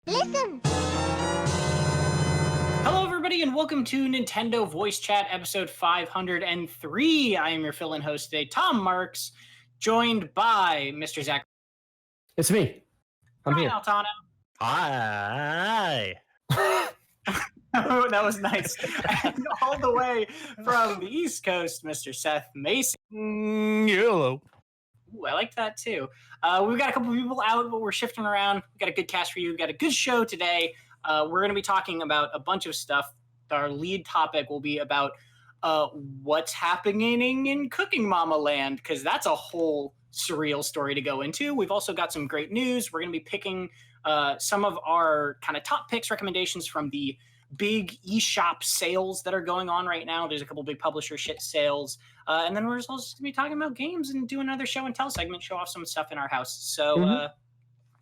Listen! Hello, everybody, and welcome to Nintendo Voice Chat episode 503. I am your fill-in host today, Tom Marks, joined by Mr. Zach. It's me. I'm here. Altano. Hi. Oh, that was nice. And all the way from the East Coast, Mr. Seth Macy. Hello. Ooh, I liked that too. We've got a couple of people out, but we're shifting around. We've got a good cast for you. We've got a good show today. We're going to be talking about a bunch of stuff. Our lead topic will be about what's happening in Cooking Mama Land, because that's a whole surreal story to go into. We've also got some great news. We're going to be picking some of our kind of top picks recommendations from the big eShop sales that are going on right now. There's a couple big publisher shit sales. And then we're also just going to be talking about games and do another show and tell segment, show off some stuff in our house. So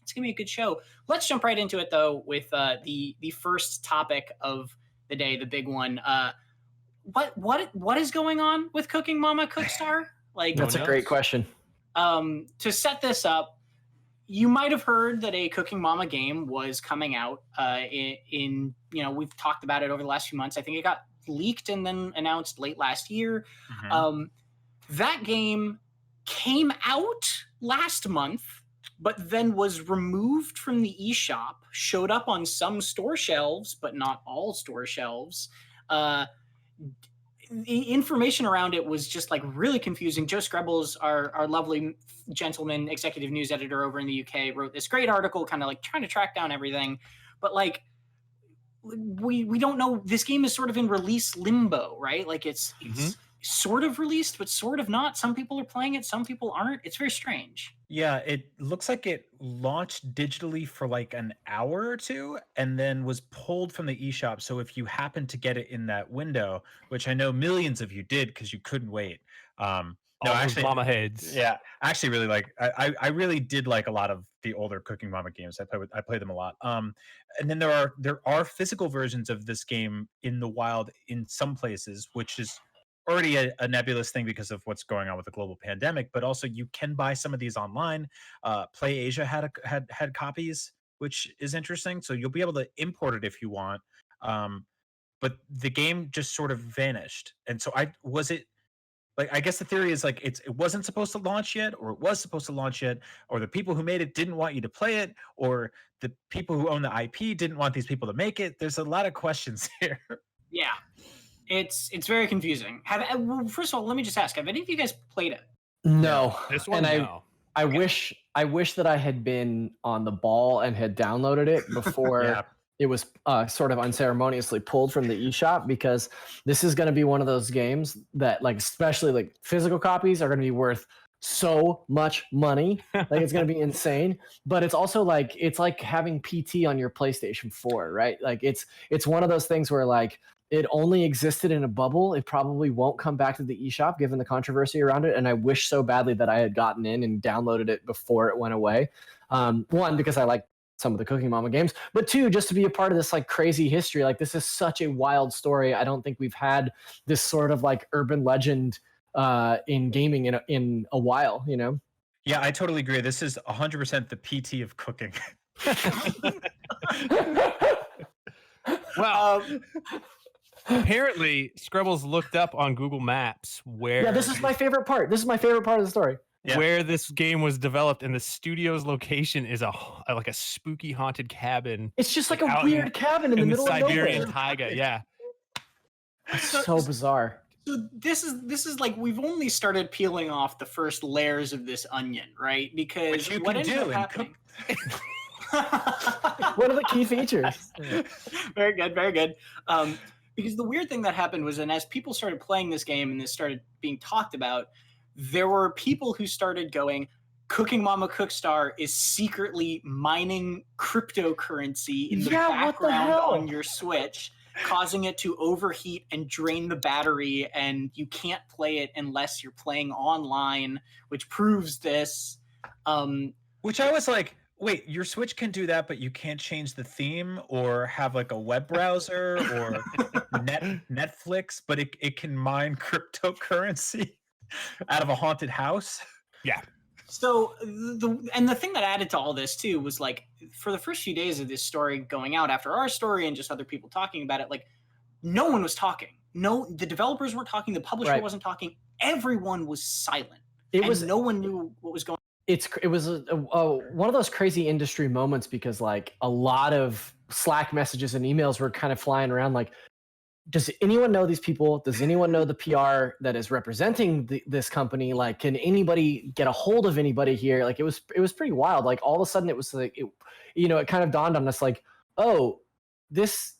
it's going to be a good show. Let's jump right into it, though, with the first topic of the day, the big one. What is going on with Cooking Mama Cookstar? Like, That's a great question. To set this up, you might have heard that a Cooking Mama game was coming out in we've talked about it over the last few months. I think it got leaked and then announced late last year. Mm-hmm. That game came out last month, but then was removed from the eShop, showed up on some store shelves, but not all store shelves. The information around it was just like really confusing. Joe Screbbles, our lovely gentleman, executive news editor over in the UK, wrote this great article kind of like trying to track down everything. But like, we don't know. This game is sort of in release limbo, right? Like it's sort of released, but sort of not. Some people are playing it, some people aren't. It's very strange. Yeah, it looks like it launched digitally for like an hour or two and then was pulled from the eShop. So if you happen to get it in that window, which I know millions of you did because you couldn't wait. No, actually, Mama heads. Yeah, I actually really like. I really did like a lot of the older Cooking Mama games. I play them a lot. And then there are physical versions of this game in the wild in some places, which is already a nebulous thing because of what's going on with the global pandemic. But also, you can buy some of these online. Play Asia had copies, which is interesting. So you'll be able to import it if you want. But the game just sort of vanished. And so I guess the theory is like it wasn't supposed to launch yet, or it was supposed to launch yet, or the people who made it didn't want you to play it, or the people who own the IP didn't want these people to make it. There's a lot of questions here. Yeah, it's very confusing. Well, first of all, let me just ask: have any of you guys played it? No. This one, and no. I wish that I had been on the ball and had downloaded it before Yeah. it was sort of unceremoniously pulled from the eShop, because this is going to be one of those games that, like, especially like physical copies are going to be worth so much money. Like, it's going to be insane. But it's also like, it's like having PT on your PlayStation 4, right? Like it's one of those things where like it only existed in a bubble. It probably won't come back to the eShop given the controversy around it. And I wish so badly that I had gotten in and downloaded it before it went away. One, because I like some of the Cooking Mama games, but two, just to be a part of this like crazy history. Like, this is such a wild story. I don't think we've had this sort of like urban legend in gaming in a while, you know? Yeah, I totally agree. This is 100% the PT of cooking. Well, apparently, Scrubbles looked up on Google Maps where Yeah, this is my favorite part. This is my favorite part of the story. Yeah. where this game was developed, and the studio's location is like a spooky haunted cabin. It's just like a Out weird cabin in the middle Siberian of nowhere. taiga. Yeah, It's so bizarre. So this is like, we've only started peeling off the first layers of this onion, right? Because Which you what can ended do up in happening. What are the key features? Very good, very good. Because the weird thing that happened was, and as people started playing this game and this started being talked about, there were people who started going, Cooking Mama Cookstar is secretly mining cryptocurrency in the background on your Switch, causing it to overheat and drain the battery, and you can't play it unless you're playing online, which proves this. Which I was like, wait, your Switch can do that, but you can't change the theme or have like a web browser or Netflix, but it can mine cryptocurrency out of a haunted house. yeah. So the thing that added to all this too was like for the first few days of this story going out after our story and just other people talking about it, like no one was talking. No, the developers weren't talking. The publisher wasn't talking. Everyone was silent. No one knew what was going on. It was one of those crazy industry moments because like a lot of Slack messages and emails were kind of flying around like, does anyone know these people? Does anyone know the PR that is representing this company? Like, can anybody get a hold of anybody here? Like, it was pretty wild. Like, all of a sudden, it was like, it kind of dawned on us, like, oh, this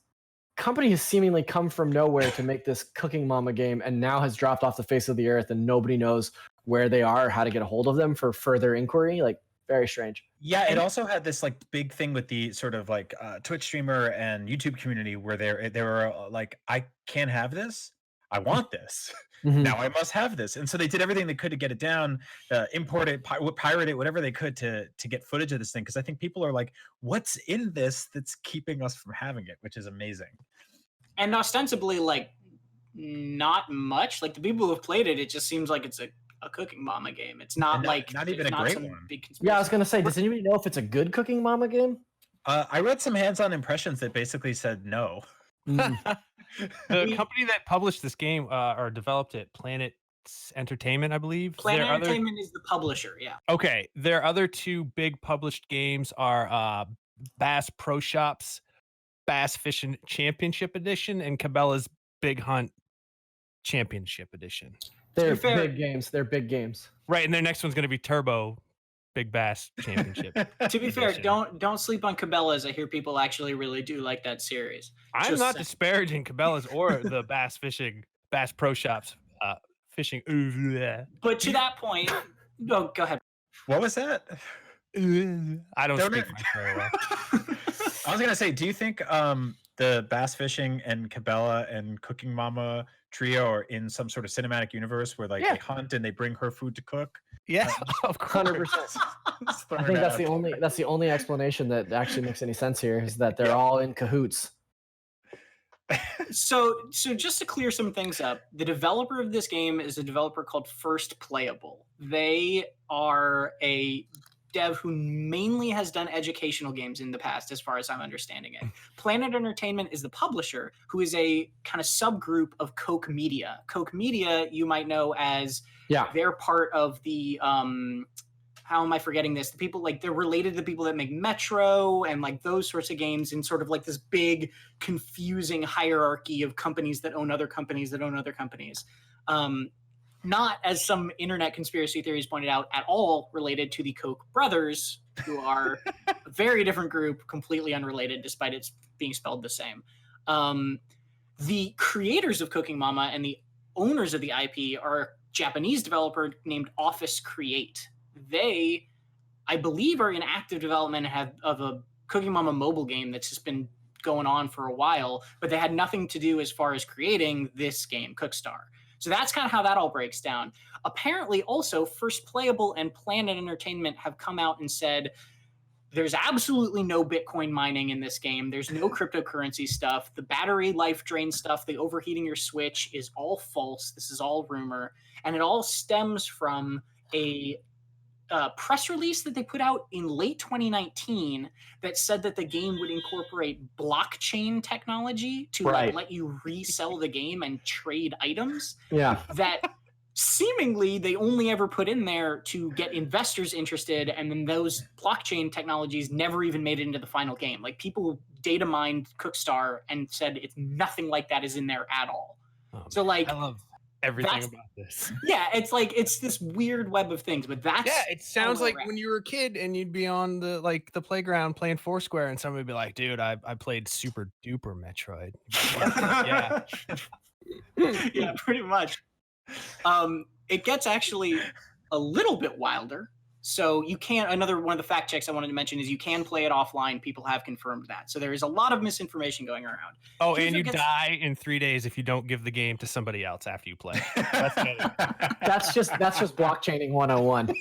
company has seemingly come from nowhere to make this Cooking Mama game, and now has dropped off the face of the earth, and nobody knows where they are, or how to get a hold of them for further inquiry. Like, very strange. Yeah, it also had this like big thing with the sort of like Twitch streamer and YouTube community where they were like, I can't have this. I want this. Now I must have this. And so they did everything they could to get it down, import it, pirate it, whatever they could to get footage of this thing. Because I think people are like, what's in this that's keeping us from having it, which is amazing. And ostensibly, like, not much. Like the people who have played it, it just seems like it's a Cooking Mama game. It's not like not even a great one. Big yeah, I was gonna say, does anybody know if it's a good Cooking Mama game? I read some hands-on impressions that basically said no. The company that published this game or developed it, Planet Entertainment, I believe. Planet Entertainment is the publisher. Yeah. Okay, their other two big published games are Bass Pro Shops, Bass Fishing Championship Edition, and Cabela's Big Hunt Championship Edition. They're big games. They're big games. Right, and their next one's going to be Turbo Big Bass Championship. To be fair, don't sleep on Cabela's. I hear people actually really do like that series. I'm not disparaging Cabela's or the Bass Pro Shops fishing. But to that point, go ahead. What was that? I don't speak French very well. I was gonna say, do you think the Bass Fishing and Cabela and Cooking Mama trio are in some sort of cinematic universe where like they hunt and they bring her food to cook? Yeah, of course. 100%. I think that's the only explanation that actually makes any sense here is that they're all in cahoots. So just to clear some things up, the developer of this game is a developer called First Playable. They are a dev who mainly has done educational games in the past, as far as I'm understanding it. Planet Entertainment is the publisher, who is a kind of subgroup of Koch Media. Koch Media, you might know as they're part of the how am I forgetting this? The people like they're related to the people that make Metro and like those sorts of games in sort of like this big confusing hierarchy of companies that own other companies that own other companies. Not, as some internet conspiracy theories pointed out, at all related to the Koch brothers, who are a very different group, completely unrelated, despite it being spelled the same. The creators of Cooking Mama and the owners of the IP are a Japanese developer named Office Create. They, I believe, are in active development of a Cooking Mama mobile game that's just been going on for a while, but they had nothing to do as far as creating this game, Cookstar. So that's kind of how that all breaks down. Apparently, also, First Playable and Planet Entertainment have come out and said, there's absolutely no Bitcoin mining in this game. There's no cryptocurrency stuff. The battery life drain stuff, the overheating your Switch is all false. This is all rumor. And it all stems from a press release that they put out in late 2019 that said that the game would incorporate blockchain technology to like, let you resell the game and trade items. Yeah. That seemingly they only ever put in there to get investors interested, and then those blockchain technologies never even made it into the final game. Like people data mined Cookstar and said it's nothing like that is in there at all. So like I love everything about this. Yeah, it's like it's this weird web of things, but that's it sounds like when you were a kid and you'd be on the playground playing Foursquare and somebody would be like, dude, I played Super Duper Metroid. Yeah, pretty much. It gets actually a little bit wilder. So you can't, another one of the fact checks I wanted to mention is you can play it offline. People have confirmed that. So there is a lot of misinformation going around. Oh, and you die in 3 days if you don't give the game to somebody else after you play. That's just blockchaining 101.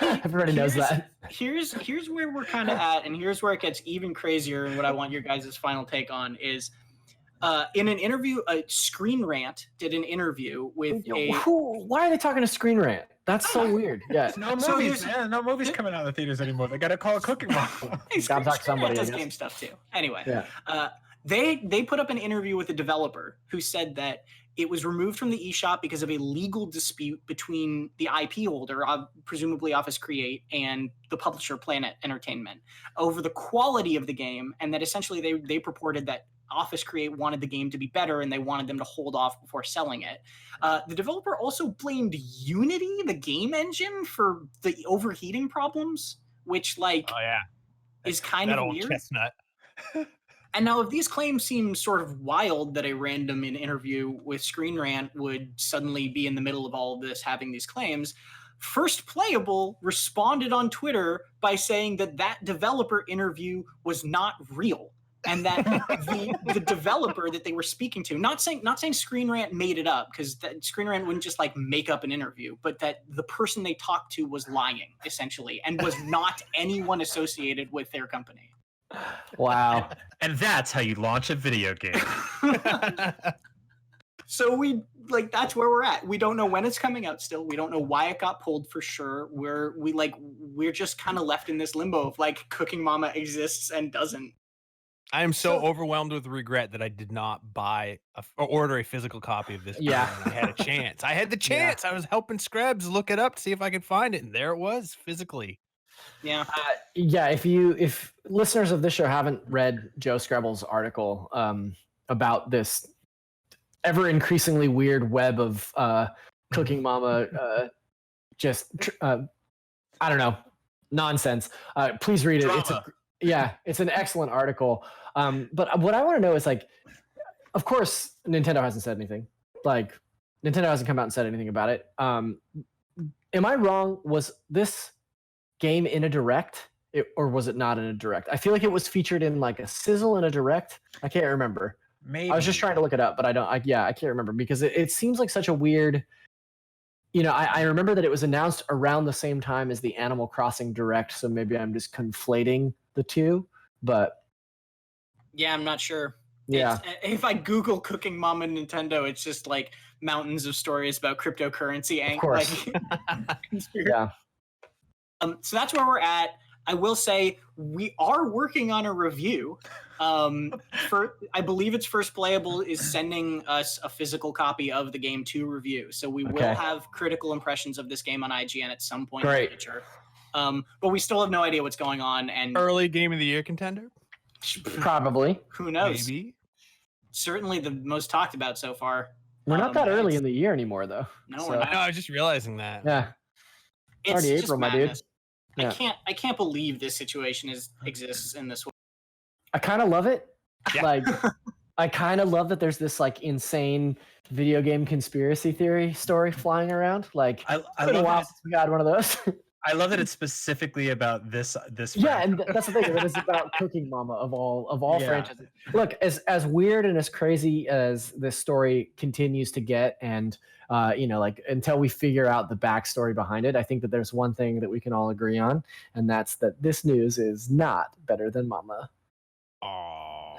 Everybody knows that. Here's where we're kind of at, and here's where it gets even crazier, and what I want your guys' final take on is in an interview, Screen Rant did an interview with why are they talking to Screen Rant? That's so weird. Yeah. No So movies, there's- man. No movies coming out in the theaters anymore. They got to call it Cooking Mama. Hey, Gotta talk to somebody, I does guess. game stuff too. Anyway, Yeah. they put up an interview with a developer who said that it was removed from the eShop because of a legal dispute between the IP holder, presumably Office Create, and the publisher Planet Entertainment over the quality of the game, and that essentially they purported that Office Create wanted the game to be better and they wanted them to hold off before selling it. The developer also blamed Unity, the game engine, for the overheating problems, which Oh yeah, is kind that of old weird. chestnut. And now, if these claims seem sort of wild that a random interview with Screen Rant would suddenly be in the middle of all of this having these claims, First Playable responded on Twitter by saying that that developer interview was not real, and that the developer that they were speaking to, not saying Screen Rant made it up, because Screen Rant wouldn't just like make up an interview, but that the person they talked to was lying essentially and was not anyone associated with their company. Wow. And that's how you launch a video game. So that's where we're at. We don't know when it's coming out still. We don't know why it got pulled for sure. We're just kind of left in this limbo of like Cooking Mama exists and doesn't. I am so overwhelmed with regret that I did not buy or order a physical copy of this. Yeah. when I had a chance. I had the chance. I was helping Scrubs look it up to see if I could find it, and there it was physically. Yeah. Yeah, if listeners of this show haven't read Joe Scrabble's article about this ever increasingly weird web of Cooking Mama I don't know, nonsense, please read it. It's an excellent article. But what I want to know is, like, of course Nintendo hasn't said anything. Like, Nintendo hasn't come out and said anything about it. Am I wrong? Was this game in a direct, or was it not in a direct? I feel like it was featured in like a sizzle in a direct. I can't remember. Maybe. I was just trying to look it up, but I can't remember, because it seems like such a weird, I remember that it was announced around the same time as the Animal Crossing direct, so maybe I'm just conflating the two, but Yeah, I'm not sure. yeah. If I Google Cooking Mama Nintendo, it's just like mountains of stories about cryptocurrency. Of course. Yeah. So that's where we're at. I will say we are working on a review. I believe it's First Playable is sending us a physical copy of the game to review. So we will have critical impressions of this game on IGN at some point in the future. But we still have no idea what's going on. And Early Game of the Year contender? Probably. who knows? Maybe. Certainly the most talked about so far. We're not that early in the year anymore, though. No, So- we're I not. know, I was just realizing that. Yeah. It's already just April, my dude. madness. Yeah. I can't believe this situation exists in this way. I kind of love it. Yeah. Like, I kind of love that there's this like insane video game conspiracy theory story flying around. Like, I it's been a love while that since we had one of those. I love that it's specifically about this. Yeah, franchise. and that's the thing. It is about Cooking Mama of all Yeah. franchises. Look, as weird and as crazy as this story continues to get, and like until we figure out the backstory behind it, I think that there's one thing that we can all agree on, and that's that this news is not better than Mama. Oh.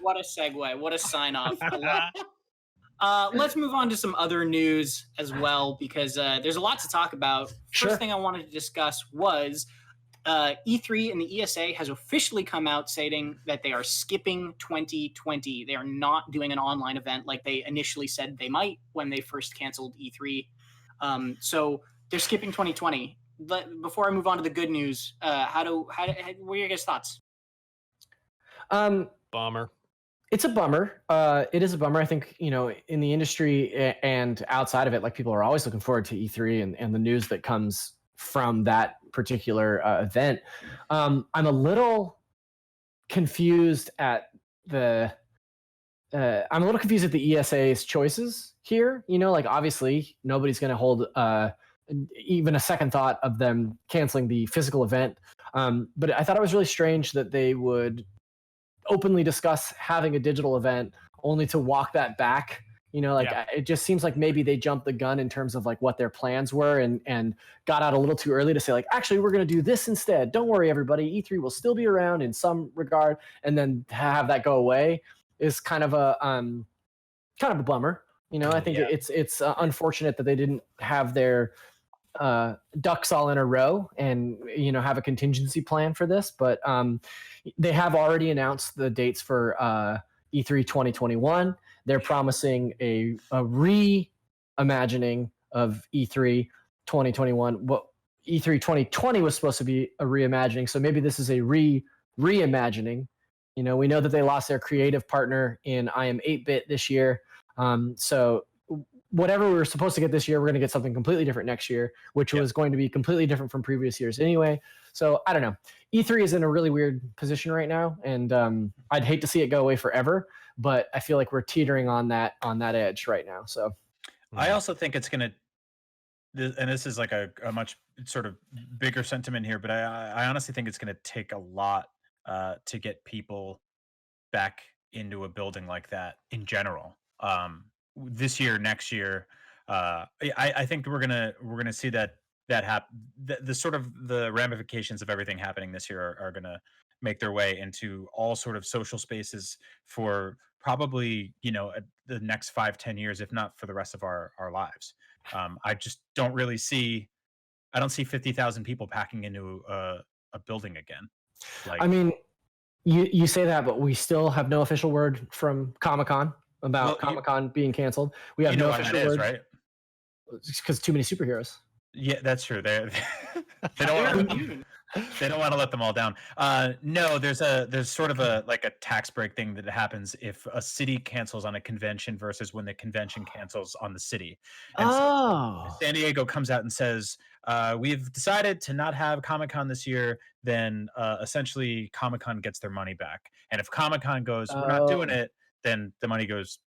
What a segue. What a sign off. I love it. Let's move on to some other news as well, because there's a lot to talk about. Sure. First thing I wanted to discuss was E3 and the ESA has officially come out stating that they are skipping 2020. They are not doing an online event like they initially said they might when they first canceled E3. So they're skipping 2020. But before I move on to the good news, what are your guys' thoughts? Bummer. It's a bummer. It is a bummer. I think, in the industry and outside of it, like, people are always looking forward to E3 and the news that comes from that particular event. I'm a little confused at the ESA's choices here. Like, obviously nobody's going to hold even a second thought of them canceling the physical event. But I thought it was really strange that they would openly discuss having a digital event only to walk that back. It just seems like maybe they jumped the gun in terms of like what their plans were and got out a little too early to say, like, actually, we're going to do this instead. Don't worry, everybody. E3 will still be around in some regard, and then have that go away is kind of a bummer. I think it's unfortunate that they didn't have their ducks all in a row and have a contingency plan for this, but they have already announced the dates for E3 2021. They're promising a reimagining of E3 2021. What E3 2020 was supposed to be a reimagining, so maybe this is a reimagining. We know that they lost their creative partner in I Am 8-Bit this year, so whatever we were supposed to get this year, we're going to get something completely different next year, which was going to be completely different from previous years anyway. So I don't know. E3 is in a really weird position right now, and I'd hate to see it go away forever, but I feel like we're teetering on that edge right now. So I also think it's going to, and this is like a much sort of bigger sentiment here, but I honestly think it's going to take a lot to get people back into a building like that in general. This year, next year, I think we're gonna see that happen. The sort of the ramifications of everything happening this year are gonna make their way into all sort of social spaces for probably the next 5-10 years, if not for the rest of our lives. I just don't really see. I don't see 50,000 people packing into a building again. I mean, you say that, but we still have no official word from Comic-Con about Comic-Con being canceled. We have no official word, right? Because too many superheroes. Yeah, that's true. They don't want to let them all down. No, there's sort of a tax break thing that happens if a city cancels on a convention versus when the convention cancels on the city. And so San Diego comes out and says, we've decided to not have Comic-Con this year, then essentially Comic-Con gets their money back. And if Comic-Con goes, we're not doing it, then the money goes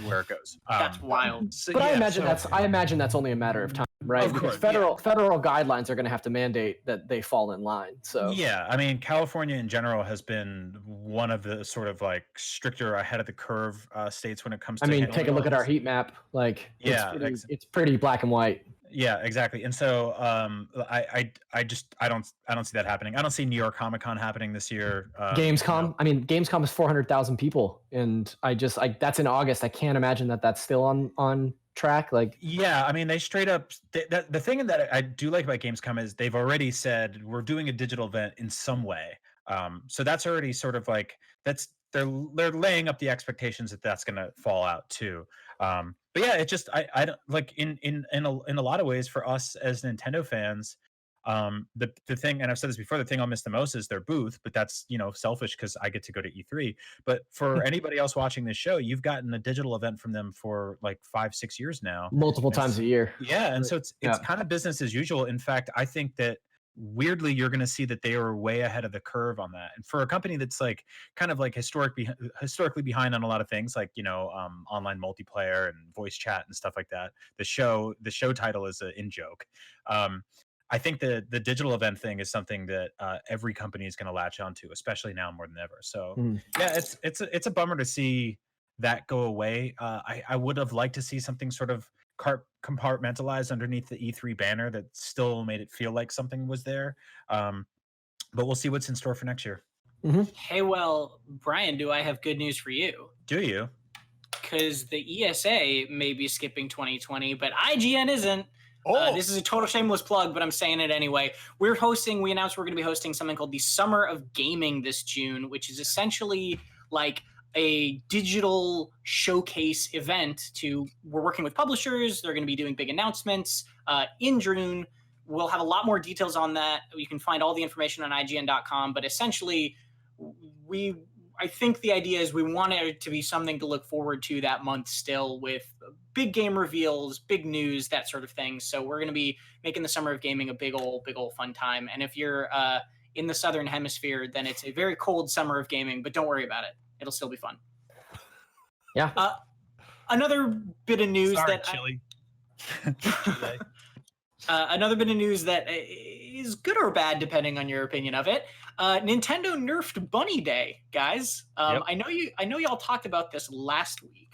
where it goes. That's wild. So, but I imagine that's only a matter of time, right? Of course, because federal guidelines are going to have to mandate that they fall in line. So yeah, I mean, California in general has been one of the sort of like stricter ahead of the curve states when it comes to. I mean, take a look at our heat map. Like, it's pretty black and white. Yeah, exactly. And so I don't see that happening. I don't see New York Comic-Con happening this year. Gamescom. I mean, Gamescom is 400,000 people, and that's in August. I can't imagine that that's still on track. Like, yeah, I mean, they straight up. The thing that I do like about Gamescom is they've already said we're doing a digital event in some way. So that's already sort of like they're laying up the expectations that that's going to fall out too. But yeah, it just I don't like in a lot of ways for us as Nintendo fans. The thing, and I've said this before, the thing I'll miss the most is their booth, but that's selfish because I get to go to E3. But for anybody else watching this show, you've gotten a digital event from them for like 5-6 years now, multiple times a year. Yeah, and so it's kind of business as usual. In fact, I think that weirdly you're going to see that they are way ahead of the curve on that. And for a company that's like kind of like historically behind on a lot of things, like online multiplayer and voice chat and stuff like that, the show title is an in joke. I think the digital event thing is something that every company is going to latch onto, especially now more than ever. So yeah, it's a bummer to see that go away. I would have liked to see something sort of compartmentalized underneath the E3 banner that still made it feel like something was there. But we'll see what's in store for next year. Mm-hmm. Hey, well, Brian, do I have good news for you? Do you? Because the ESA may be skipping 2020, but IGN isn't. This is a total shameless plug, but I'm saying it anyway. We announced we're going to be hosting something called the Summer of Gaming this June, which is essentially like a digital showcase event. We're working with publishers. They're going to be doing big announcements in June. We'll have a lot more details on that. You can find all the information on IGN.com, but essentially I think the idea is we want it to be something to look forward to that month still, with big game reveals, big news, that sort of thing. So we're going to be making the Summer of Gaming a big old fun time. And if you're in the Southern Hemisphere, then it's a very cold Summer of Gaming, but don't worry about it. It'll still be fun. Yeah. Another bit of news Chili. another bit of news that is good or bad, depending on your opinion of it. Nintendo nerfed Bunny Day, guys. Yep. I know y'all talked about this last week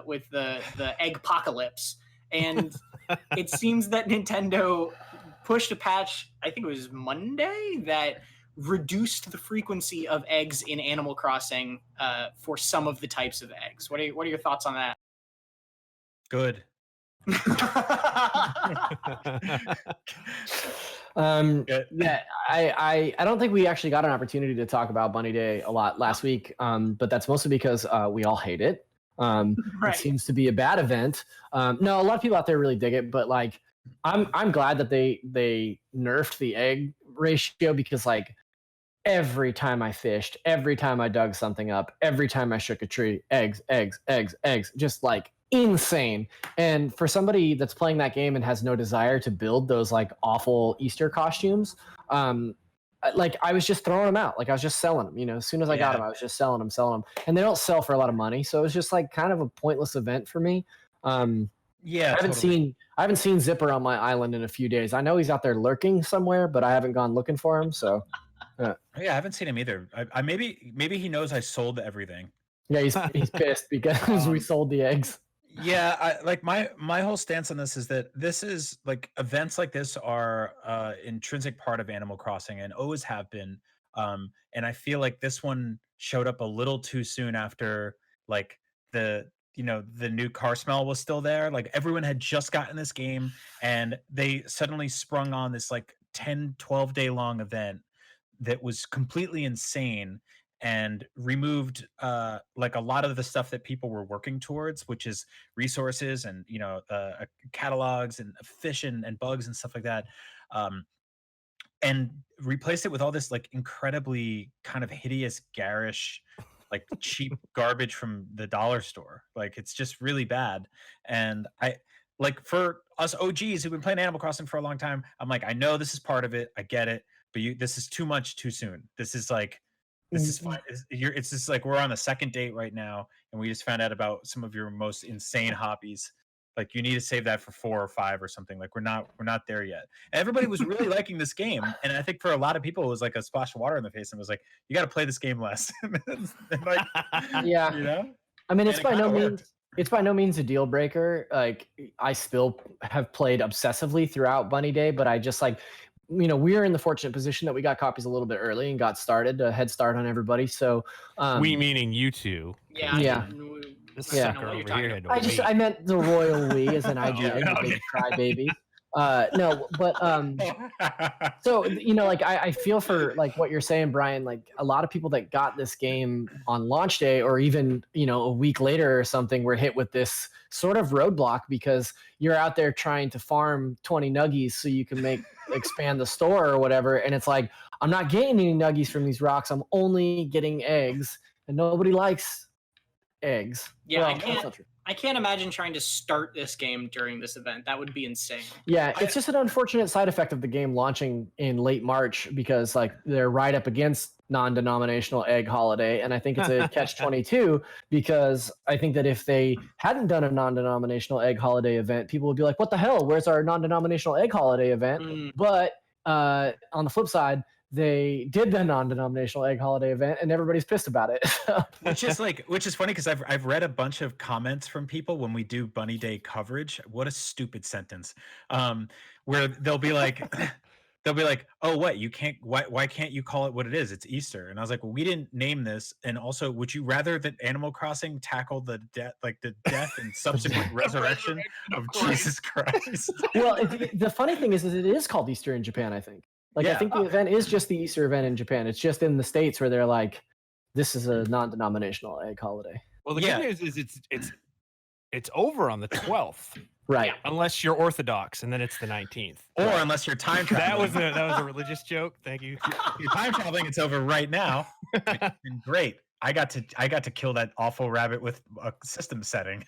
with the Eggpocalypse, and it seems that Nintendo pushed a patch, I think it was Monday, that reduced the frequency of eggs in Animal Crossing for some of the types of eggs. What are your thoughts on that? Good. Yeah, I don't think we actually got an opportunity to talk about Bunny Day a lot last week, but that's mostly because we all hate it. It Right. seems to be a bad event. No, a lot of people out there really dig it, but like, I'm glad that they nerfed the egg ratio, because like every time I fished, every time I dug something up, every time I shook a tree, eggs, eggs, eggs, eggs, just like insane. And for somebody that's playing that game and has no desire to build those like awful Easter costumes, like I was just throwing them out. Like I was just selling them, you know, as soon as I got them, I was just selling them. And they don't sell for a lot of money. So it was just like kind of a pointless event for me. Yeah, I haven't seen Zipper on my island in a few days. I know he's out there lurking somewhere, but I haven't gone looking for him. So Yeah, I haven't seen him either. I maybe he knows I sold everything. yeah, he's pissed because we sold the eggs. Yeah, like my whole stance on this is that this is like events like this are intrinsic part of Animal Crossing and always have been. And I feel like this one showed up a little too soon after like the the new car smell was still there. Like everyone had just gotten this game and they suddenly sprung on this like 10-12 day long event that was completely insane and removed like a lot of the stuff that people were working towards, which is resources and catalogs and fish and bugs and stuff like that, and replaced it with all this like incredibly kind of hideous, garish, like cheap garbage from the dollar store. Like it's just really bad. And I like for us OGs who've been playing Animal Crossing for a long time, I'm like, I know this is part of it, I get it, but this is too much too soon. This is like this is fine. It's just like we're on the second date right now, and we just found out about some of your most insane hobbies. Like you need to save that for 4 or 5 or something. Like we're not there yet. And everybody was really liking this game, and I think for a lot of people it was like a splash of water in the face, and was like, you got to play this game less. And like, Yeah, you know. I mean, And it kinda worked. it's by no means a deal breaker. Like I still have played obsessively throughout Bunny Day, but I just like, you know, we are in the fortunate position that we got copies a little bit early and got started, a head start on everybody. So we meaning you two. Yeah. Yeah. This Yeah. sucker over here had to I just wait. I meant the royal we as an IGN, the okay. big crybaby. No, but so you know, like I feel for like what you're saying, Brian. Like a lot of people that got this game on launch day, or even a week later or something, were hit with this sort of roadblock because you're out there trying to farm 20 nuggies so you can expand the store or whatever, and it's like I'm not getting any nuggies from these rocks. I'm only getting eggs, and nobody likes eggs. Yeah, Well, I can't imagine trying to start this game during this event. That would be insane. Yeah, it's just an unfortunate side effect of the game launching in late March, because like they're right up against non-denominational egg holiday, and I think it's a catch-22, because I think that if they hadn't done a non-denominational egg holiday event, people would be like, what the hell, where's our non-denominational egg holiday event? But on the flip side, they did the non-denominational egg holiday event and everybody's pissed about it. which is funny because I've read a bunch of comments from people when we do Bunny Day coverage. What a stupid sentence. Where they'll be like oh, what, you can't, why can't you call it what it is? It's Easter. And I was like, well, we didn't name this. And also, would you rather that Animal Crossing tackle the death and subsequent resurrection of Jesus Christ? Well, the funny thing is it is called Easter in Japan, I think. Like, I think the event is just the Easter event in Japan. It's just in the States where they're like, this is a non-denominational egg holiday. Well, the good news is it's over on the 12th. Right. Yeah, unless you're Orthodox, and then it's the 19th. Or unless you're time traveling. That was a religious joke. Thank you. You're time traveling, it's over right now. It's been great. I got to kill that awful rabbit with a system setting.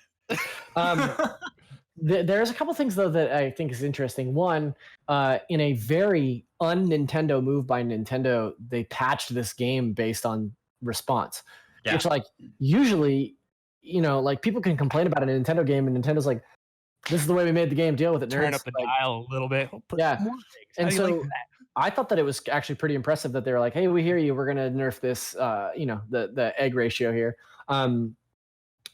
There's a couple things though that I think is interesting. One, in a very un-Nintendo move by Nintendo, they patched this game based on response. Yeah. Which, like, usually, like, people can complain about a Nintendo game and Nintendo's like, this is the way we made the game, deal with it. Turn up the dial a little bit. Yeah. And so I thought that it was actually pretty impressive that they were like, hey, we hear you. We're going to nerf this, the egg ratio here.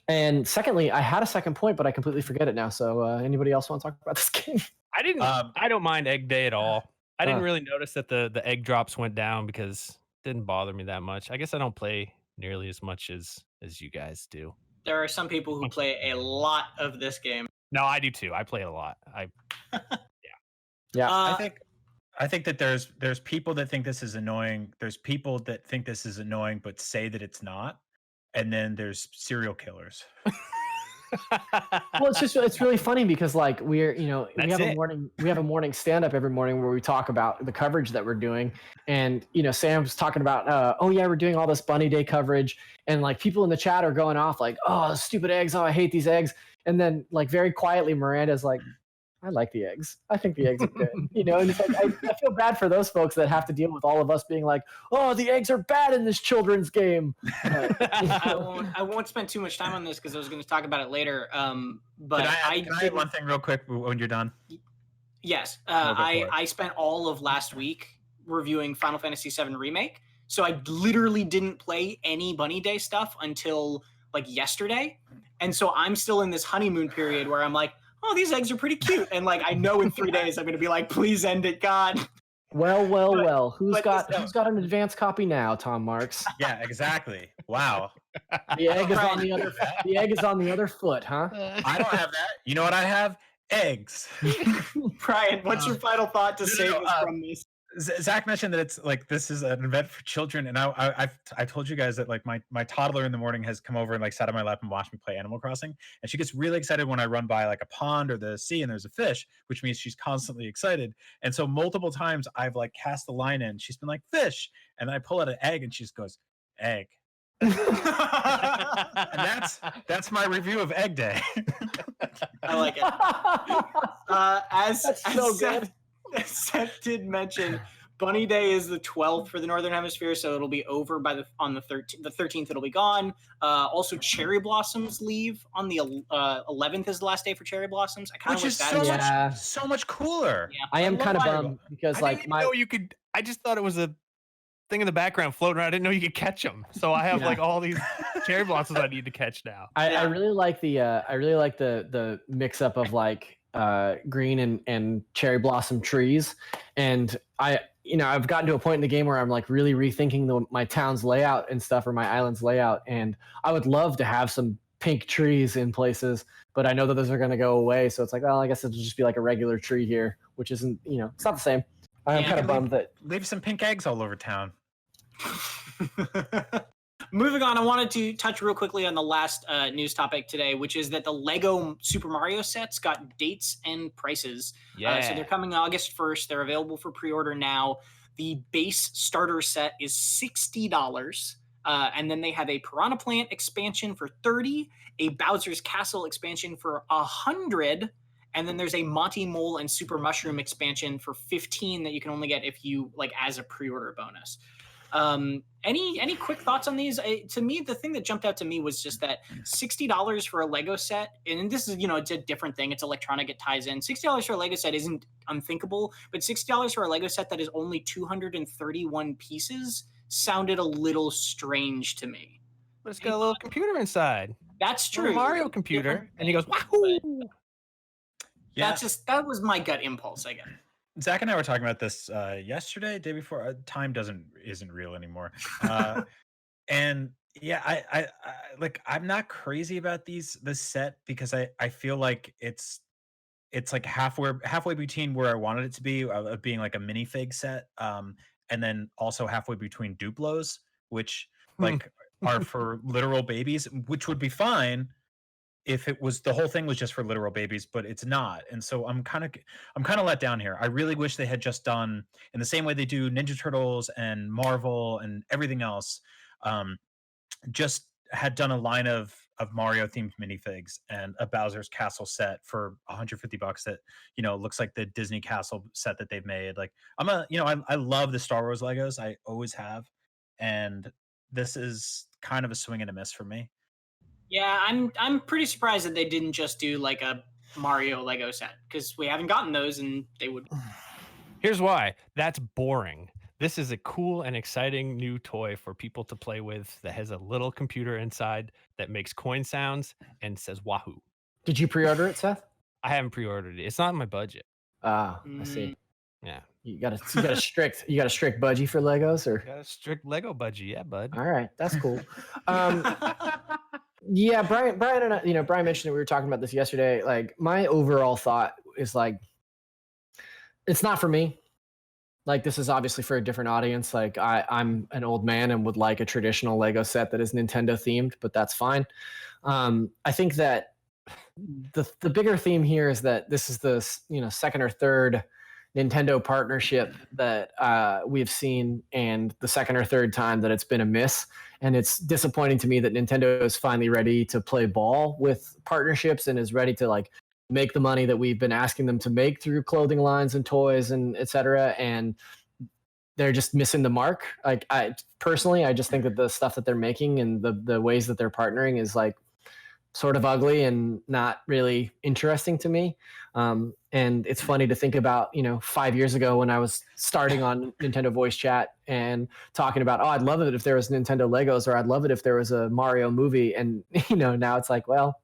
And secondly, I had a second point, but I completely forget it now. So anybody else want to talk about this game? I don't mind Egg Day at all. I didn't really notice that the egg drops went down because it didn't bother me that much. I guess I don't play nearly as much as you guys do. There are some people who play a lot of this game. No, I do too. I play it a lot. Yeah. I think that there's people that think this is annoying. There's people that think this is annoying but say that it's not. And then there's serial killers. Well, it's really funny because like we're we That's have a morning stand up every morning where we talk about the coverage that we're doing, and Sam's talking about oh yeah, we're doing all this Bunny Day coverage, and like people in the chat are going off like, oh, stupid eggs, oh, I hate these eggs, and then like very quietly Miranda's like, I like the eggs. I think the eggs are good. And it's like, I feel bad for those folks that have to deal with all of us being like, oh, the eggs are bad in this children's game. But, I won't spend too much time on this because I was going to talk about it later. But Can I add one thing real quick when you're done? Yes. I spent all of last week reviewing Final Fantasy VII Remake. So I literally didn't play any Bunny Day stuff until like yesterday. And so I'm still in this honeymoon period where I'm like, oh, these eggs are pretty cute. And like, I know in 3 days I'm going to be like, please end it, God. Well. Who's got an advanced copy now, Tom Marks? Yeah, exactly. Wow. The egg is on the other. The egg is on the other foot, huh? I don't have that. You know what I have? Eggs. Brian, what's your final thought to save us from this? Zach mentioned that it's like this is an event for children, and I told you guys that like my toddler in the morning has come over and like sat on my lap and watched me play Animal Crossing, and she gets really excited when I run by like a pond or the sea and there's a fish, which means she's constantly excited. And so multiple times I've like cast the line in, she's been like fish, and then I pull out an egg and she just goes egg. And that's my review of Egg Day. I like it. As so good. Seth did mention, Bunny Day is the 12th for the Northern Hemisphere, so it'll be over on the 13th. The 13th, it'll be gone. Also, cherry blossoms leave on the 11th is the last day for cherry blossoms. I kind of Which wish is that so much cooler. Yeah. I am kind of bummed because I like didn't know you could. I just thought it was a thing in the background floating around. I didn't know you could catch them. So I have like all these cherry blossoms I need to catch now. I really like the mix up of like green and cherry blossom trees, and I've gotten to a point in the game where I'm like really rethinking my town's layout and stuff, or my island's layout, and I would love to have some pink trees in places, but I know that those are going to go away, so it's like, well, I guess it'll just be like a regular tree here, which isn't, it's not the same. I'm kind of bummed that leave some pink eggs all over town. Moving on, I wanted to touch real quickly on the last news topic today, which is that the Lego Super Mario sets got dates and prices. So they're coming August 1st. They're available for pre-order now. The base starter set is $60. And then they have a Piranha Plant expansion for $30, a Bowser's Castle expansion for $100, and then there's a Monty Mole and Super Mushroom expansion for $15 that you can only get if you like as a pre-order bonus. Any quick thoughts on these? To me, the thing that jumped out to me was just that $60 for a Lego set, and this is, it's a different thing. It's electronic, it ties in. $60 for a Lego set isn't unthinkable, but $60 for a Lego set that is only 231 pieces sounded a little strange to me. But it's got a little computer inside. That's true. Mario computer, and he goes, wahoo! Yeah. That was my gut impulse, I guess. Zach and I were talking about this yesterday, day before. Time isn't real anymore, and yeah, I I'm not crazy about this set because I feel like it's like halfway between where I wanted it to be, of being like a minifig set, and then also halfway between Duplos, which like are for literal babies, which would be fine if it was the whole thing was just for literal babies, but it's not. And so I'm kind of let down here. I really wish they had just done in the same way they do Ninja Turtles and Marvel and everything else, just had done a line of Mario themed minifigs and a Bowser's Castle set for $150 that, looks like the Disney Castle set that they've made. Like I love the Star Wars Legos. I always have. And this is kind of a swing and a miss for me. Yeah, I'm pretty surprised that they didn't just do like a Mario Lego set, because we haven't gotten those, and they would. Here's why. That's boring. This is a cool and exciting new toy for people to play with that has a little computer inside that makes coin sounds and says wahoo. Did you pre-order it, Seth? I haven't pre-ordered it. It's not in my budget. I see. Yeah. You got a strict budgie for Legos, or got a strict Lego budget, yeah, bud. All right, that's cool. Yeah, Brian and I, Brian mentioned it. We were talking about this yesterday. Like, my overall thought is like, it's not for me. Like, this is obviously for a different audience. Like, I'm an old man and would like a traditional Lego set that is Nintendo themed, but that's fine. I think that the bigger theme here is that this is the second or third Nintendo partnership that we've seen, and the second or third time that it's been a miss. And it's disappointing to me that Nintendo is finally ready to play ball with partnerships and is ready to like make the money that we've been asking them to make through clothing lines and toys and etc. And they're just missing the mark. Like, I personally, I just think that the stuff that they're making and the ways that they're partnering is like sort of ugly and not really interesting to me. And it's funny to think about, 5 years ago when I was starting on Nintendo Voice Chat and talking about, oh, I'd love it if there was Nintendo Legos, or I'd love it if there was a Mario movie. And, now it's like, well,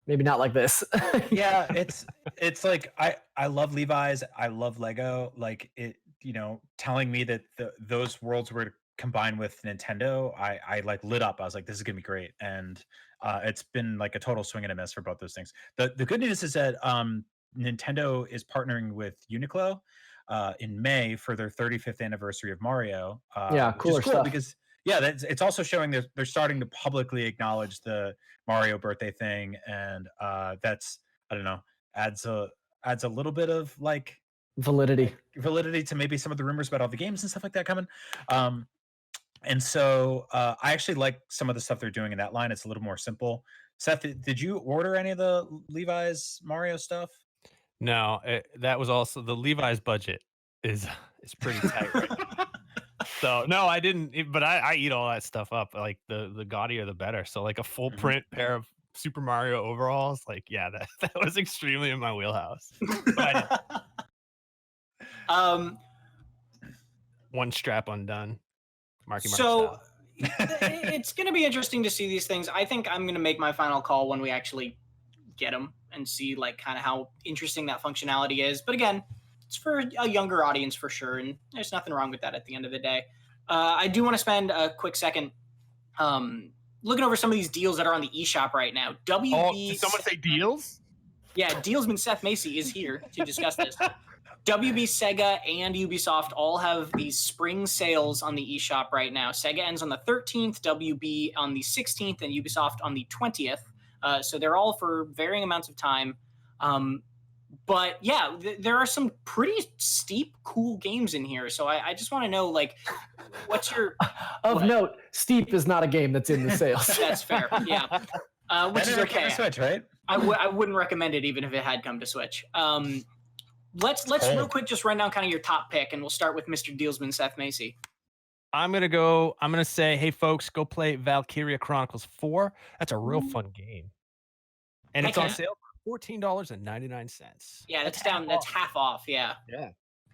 maybe not like this. Yeah, it's like I love Levi's, I love Lego. Like, it, telling me that those worlds were combined with Nintendo, I like lit up. I was like, this is gonna be great. And it's been like a total swing and a miss for both those things. The good news is that Nintendo is partnering with Uniqlo in May for their 35th anniversary of Mario. Yeah, which is cooler cool stuff. because it's also showing they're starting to publicly acknowledge the Mario birthday thing, and that's, I don't know, adds a little bit of like Validity. validity to maybe some of the rumors about all the games and stuff like that coming. And so I actually like some of the stuff they're doing in that line. It's a little more simple. Seth, did you order any of the Levi's Mario stuff? No, that was also the Levi's budget is pretty tight right now. So no, I didn't. But I eat all that stuff up. Like the gaudier the better. So like a full print pair of Super Mario overalls. Like, yeah, that was extremely in my wheelhouse. But one strap undone. Marky Mark So style. it's going to be interesting to see these things. I think I'm going to make my final call when we actually get them and see like kind of how interesting that functionality is. But again, it's for a younger audience for sure, and there's nothing wrong with that at the end of the day. I do want to spend a quick second looking over some of these deals that are on the eShop right now. Did someone say deals? Yeah, Dealsman Seth Macy is here to discuss this. WB, Sega, and Ubisoft all have these spring sales on the eShop right now. Sega ends on the 13th, WB on the 16th, and Ubisoft on the 20th. So they're all for varying amounts of time. But yeah, there are some pretty steep, cool games in here. So I just want to know, like, what's your... Note, steep is not a game that's in the sales. That's fair, yeah. Which is okay. Switch, right? I wouldn't recommend it even if it had come to Switch. Let's real quick just run down kind of your top pick, and we'll start with Mr. Dealsman Seth Macy. I'm gonna say, hey folks, go play Valkyria Chronicles 4. That's a real fun game, and it's on sale for $14.99. Yeah, that's half off. Yeah.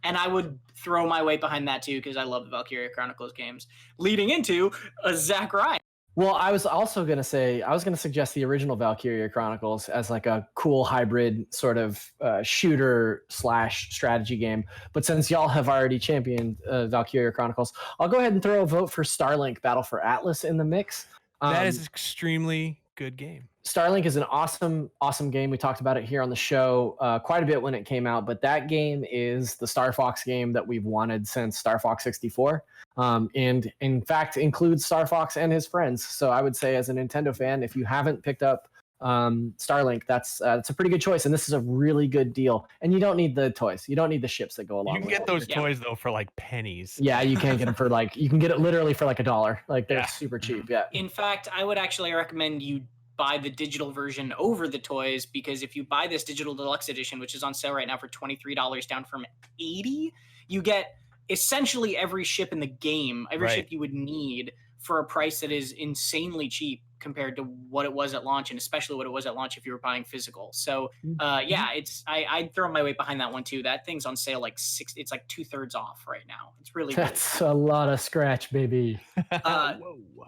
And I would throw my weight behind that too, because I love the Valkyria Chronicles games. Leading into Zach Ryan. Well, I was going to suggest the original Valkyria Chronicles as like a cool hybrid sort of shooter/strategy game. But since y'all have already championed Valkyria Chronicles, I'll go ahead and throw a vote for Starlink Battle for Atlas in the mix. That is an extremely good game. Starlink is an awesome game. We talked about it here on the show quite a bit when it came out, but that game is the Star Fox game that we've wanted since Star Fox 64. And in fact includes Star Fox and his friends. So I would say, as a Nintendo fan, if you haven't picked up Starlink, that's a pretty good choice. And this is a really good deal. And you don't need the toys. You don't need the ships that go along. You can get those toys though for like pennies. Yeah, you can get them for you can get it literally for like $1. Like, they're super cheap. Yeah. In fact, I would actually recommend you buy the digital version over the toys, because if you buy this digital deluxe edition, which is on sale right now for $23 down from $80, you get essentially every ship in the game, every ship you would need, for a price that is insanely cheap compared to what it was at launch, and especially what it was at launch if you were buying physical. So yeah, I'd throw my weight behind that one too. That thing's on sale it's like 2/3 off right now. It's really That's a lot of scratch, baby.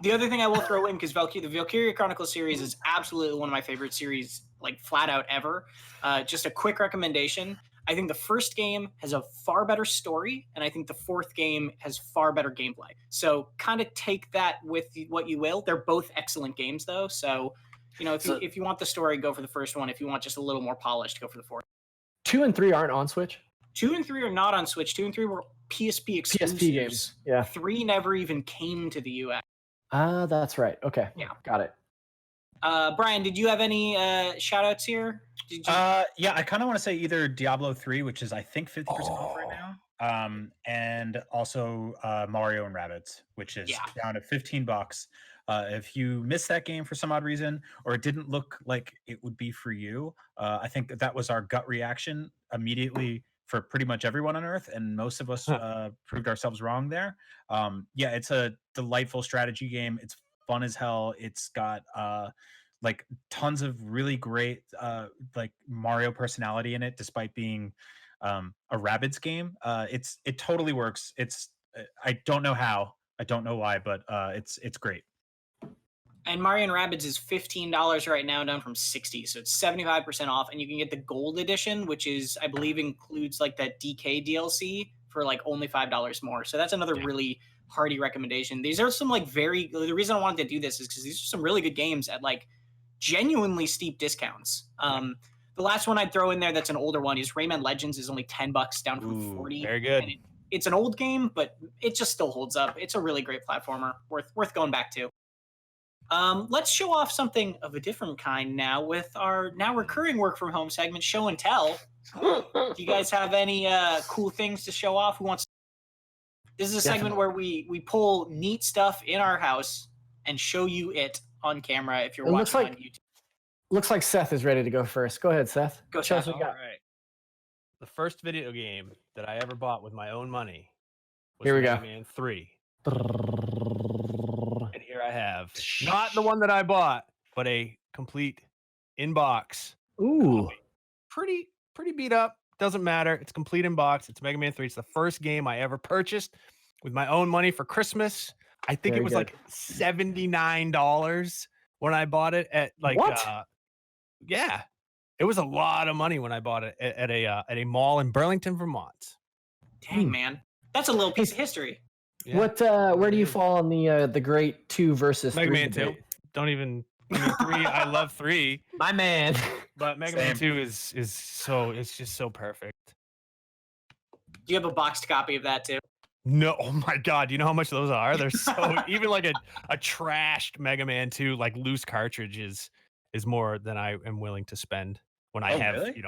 The other thing I will throw in, because the Valkyria Chronicles series is absolutely one of my favorite series, like flat out ever. Just a quick recommendation. I think the first game has a far better story, and I think the fourth game has far better gameplay. So kind of take that with what you will. They're both excellent games, though. So, if you want the story, go for the first one. If you want just a little more polished, go for the fourth. 2 and 3 aren't on Switch. 2 and 3 are not on Switch. 2 and 3 were PSP exclusives. PSP games. Yeah. 3 never even came to the US. Ah, that's right. Okay. Yeah. Got it. Brian, did you have any shout outs here? Did you... Yeah, I kind of want to say either Diablo 3, which is I think 50% off right now, and also Mario and Rabbids, which is down to $15. If you missed that game for some odd reason, or it didn't look like it would be for you, I think that was our gut reaction immediately for pretty much everyone on Earth, and most of us proved ourselves wrong there. Yeah, it's a delightful strategy game. It's fun as hell. It's got like tons of really great like Mario personality in it, despite being a Rabbids game. It totally works. I don't know how, I don't know why, but it's great. And Mario and Rabbids is $15 right now, down from $60, so it's 75% off. And you can get the Gold Edition, which is, I believe, includes like that DK DLC for like only $5 more. So that's another really hearty recommendation. These are some like the reason I wanted to do this is because these are some really good games at like genuinely steep discounts. The last one I'd throw in there that's an older one is Rayman Legends is only $10 down from 40. Very good. And it's an old game, but it just still holds up. It's a really great platformer, worth going back to. Let's show off something of a different kind now with our now recurring work from home segment, Show and Tell. Do you guys have any cool things to show off? Who wants? This is a segment where we pull neat stuff in our house and show you it on camera if you're watching on YouTube. Looks like Seth is ready to go first. Go ahead, Seth. Go, Seth. All right. The first video game that I ever bought with my own money was Mega Man 3. And here I have not the one that I bought, but a complete in-box. Ooh. Copy. Pretty beat up. Doesn't matter. It's complete in box. It's Mega Man 3. It's the first game I ever purchased with my own money for Christmas. I think it was like $79 when I bought it at like yeah. It was a lot of money when I bought it at a mall in Burlington, Vermont. Dang, man. That's a little piece of history. Yeah. Where do you fall on the great 2 versus 3? Mega Man 2. Don't even 3. I love 3. My man. But Mega Man 2 is it's just so perfect. Do you have a boxed copy of that too? No, oh my God! You know how much those are? They're so even like a trashed Mega Man 2 like loose cartridge is more than I am willing to spend when I have really?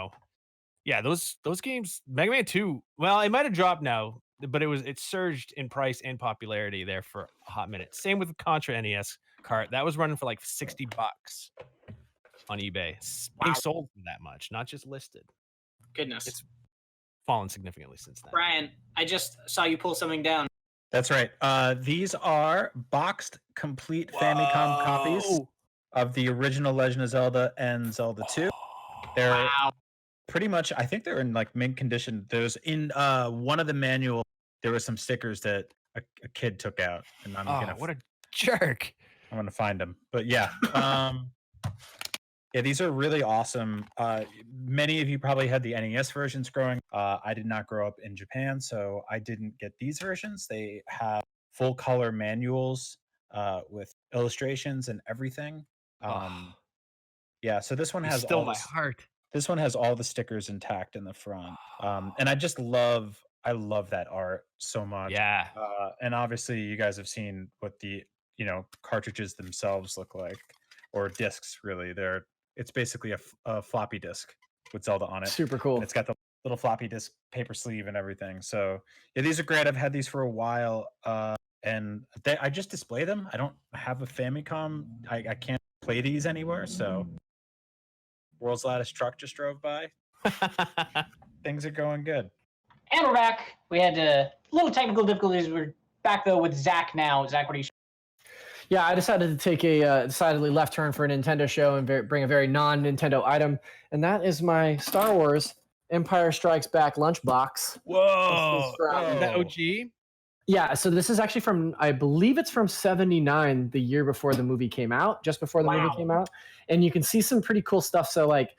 Yeah, those games. Mega Man 2. Well, it might have dropped now, but it surged in price and popularity there for a hot minute. Same with the Contra NES cart. That was running for like $60 on eBay. Being sold for that much, not just listed. Goodness. It's fallen significantly since then. Brian, I just saw you pull something down. That's right. These are boxed complete Famicom copies of the original Legend of Zelda and Zelda 2. They're pretty much, I think they're in like mint condition. There's in one of the manual, there were some stickers that a kid took out, and what a jerk. I'm gonna find them. But yeah, yeah, these are really awesome. Many of you probably had the NES versions growing. I did not grow up in Japan, so I didn't get these versions. They have full color manuals with illustrations and everything. Yeah, so this one has still my heart. This one has all the stickers intact in the front, and I love that art so much. Yeah, and obviously you guys have seen what the cartridges themselves look like, or discs really. It's basically a floppy disk with Zelda on it. Super cool. And it's got the little floppy disk paper sleeve and everything. So yeah, these are great. I've had these for a while, and I just display them. I don't have a Famicom. I can't play these anywhere. So world's loudest truck just drove by. Things are going good. And we're back. We had a little technical difficulties. We're back though with Zach now. Zach, what are you? Yeah, I decided to take a decidedly left turn for a Nintendo show and bring a very non-Nintendo item, and that is my Star Wars Empire Strikes Back lunchbox. Whoa! From that OG? Yeah, so this is actually from, I believe it's from '79, the year before the movie came out, just before the movie came out, and you can see some pretty cool stuff. So like,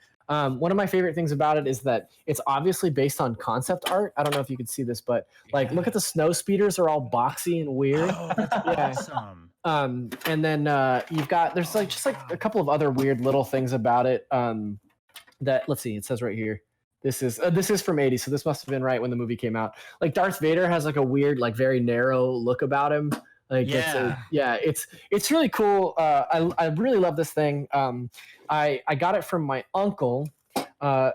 One of my favorite things about it is that it's obviously based on concept art. I don't know if you can see this, but like, look at the snow speeders are all boxy and weird. Oh, that's awesome. And then there's like just like a couple of other weird little things about it. That, let's see, it says right here. This is from '80, so this must have been right when the movie came out. Like, Darth Vader has like a weird, like very narrow look about him. Like, it's really cool. I really love this thing. I got it from my uncle,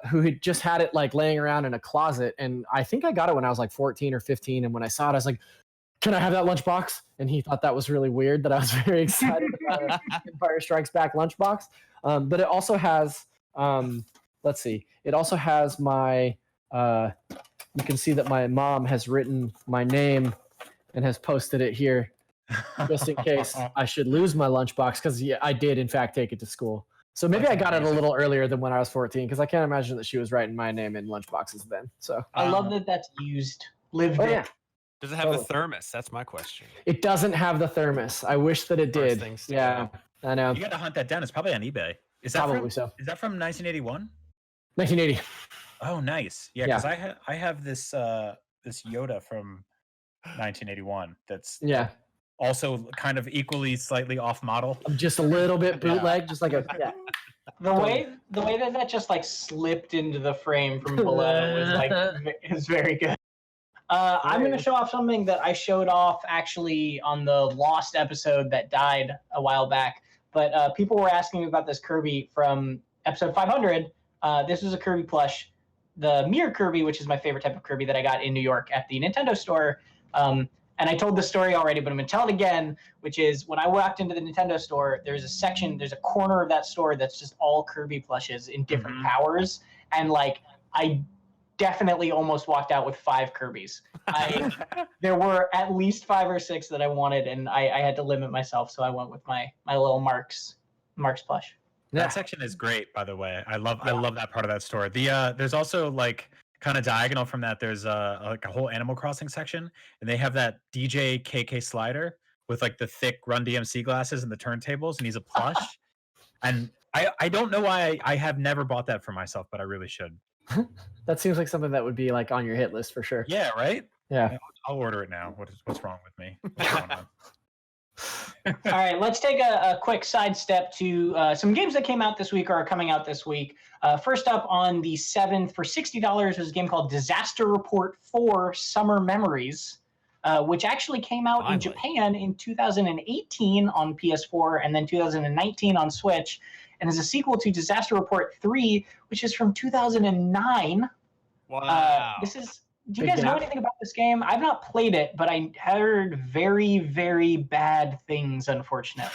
who had just had it like laying around in a closet, and I think I got it when I was like 14 or 15. And when I saw it, I was like, "Can I have that lunchbox?" And he thought that was really weird that I was very excited about an Empire Strikes Back lunchbox. But it also has, let's see, it also has my. You can see that my mom has written my name and has posted it here, just in case I should lose my lunchbox, because I did in fact take it to school. So maybe I got it a little earlier than when I was 14, because I can't imagine that she was writing my name in lunchboxes then. So I love that that's used. Lived in. yeah. Does it have the thermos? That's my question. It doesn't have the thermos. I wish that it did. Yeah, I know. You got to hunt that down. It's probably on eBay. Is that Probably so. Is that from 1981? 1980. Oh, nice. Yeah, because I have this this Yoda from 1981 that's also kind of equally slightly off model. Just a little bit bootleg, just like a The way that just like slipped into the frame from below is very good. I'm going to show off something that I showed off actually on the Lost episode that died a while back. But people were asking me about this Kirby from episode 500. This is a Kirby plush, the Mirror Kirby, which is my favorite type of Kirby that I got in New York at the Nintendo store. And I told the story already, but I'm going to tell it again, which is when I walked into the Nintendo store, there's a corner of that store that's just all Kirby plushes in different powers. And like, I definitely almost walked out with 5 Kirbys. There were at least 5 or 6 that I wanted, and I had to limit myself, so I went with my little Mark's plush. That section is great, by the way. I love that part of that store. There's also like kind of diagonal from that. There's like a whole Animal Crossing section, and they have that DJ KK slider with like the thick Run DMC glasses and the turntables, and he's a plush. And I don't know why I have never bought that for myself, but I really should. That seems like something that would be like on your hit list for sure. Yeah, right? Yeah. I'll order it now. What's wrong with me? All right, let's take a quick sidestep to some games that came out this week or are coming out this week. First up on the 7th for $60 was a game called Disaster Report 4 Summer Memories, which actually came out in Japan in 2018 on PS4 and then 2019 on Switch, and is a sequel to Disaster Report 3, which is from 2009. Wow. Do you guys know anything about this game? I've not played it, but I heard very, very bad things, unfortunately.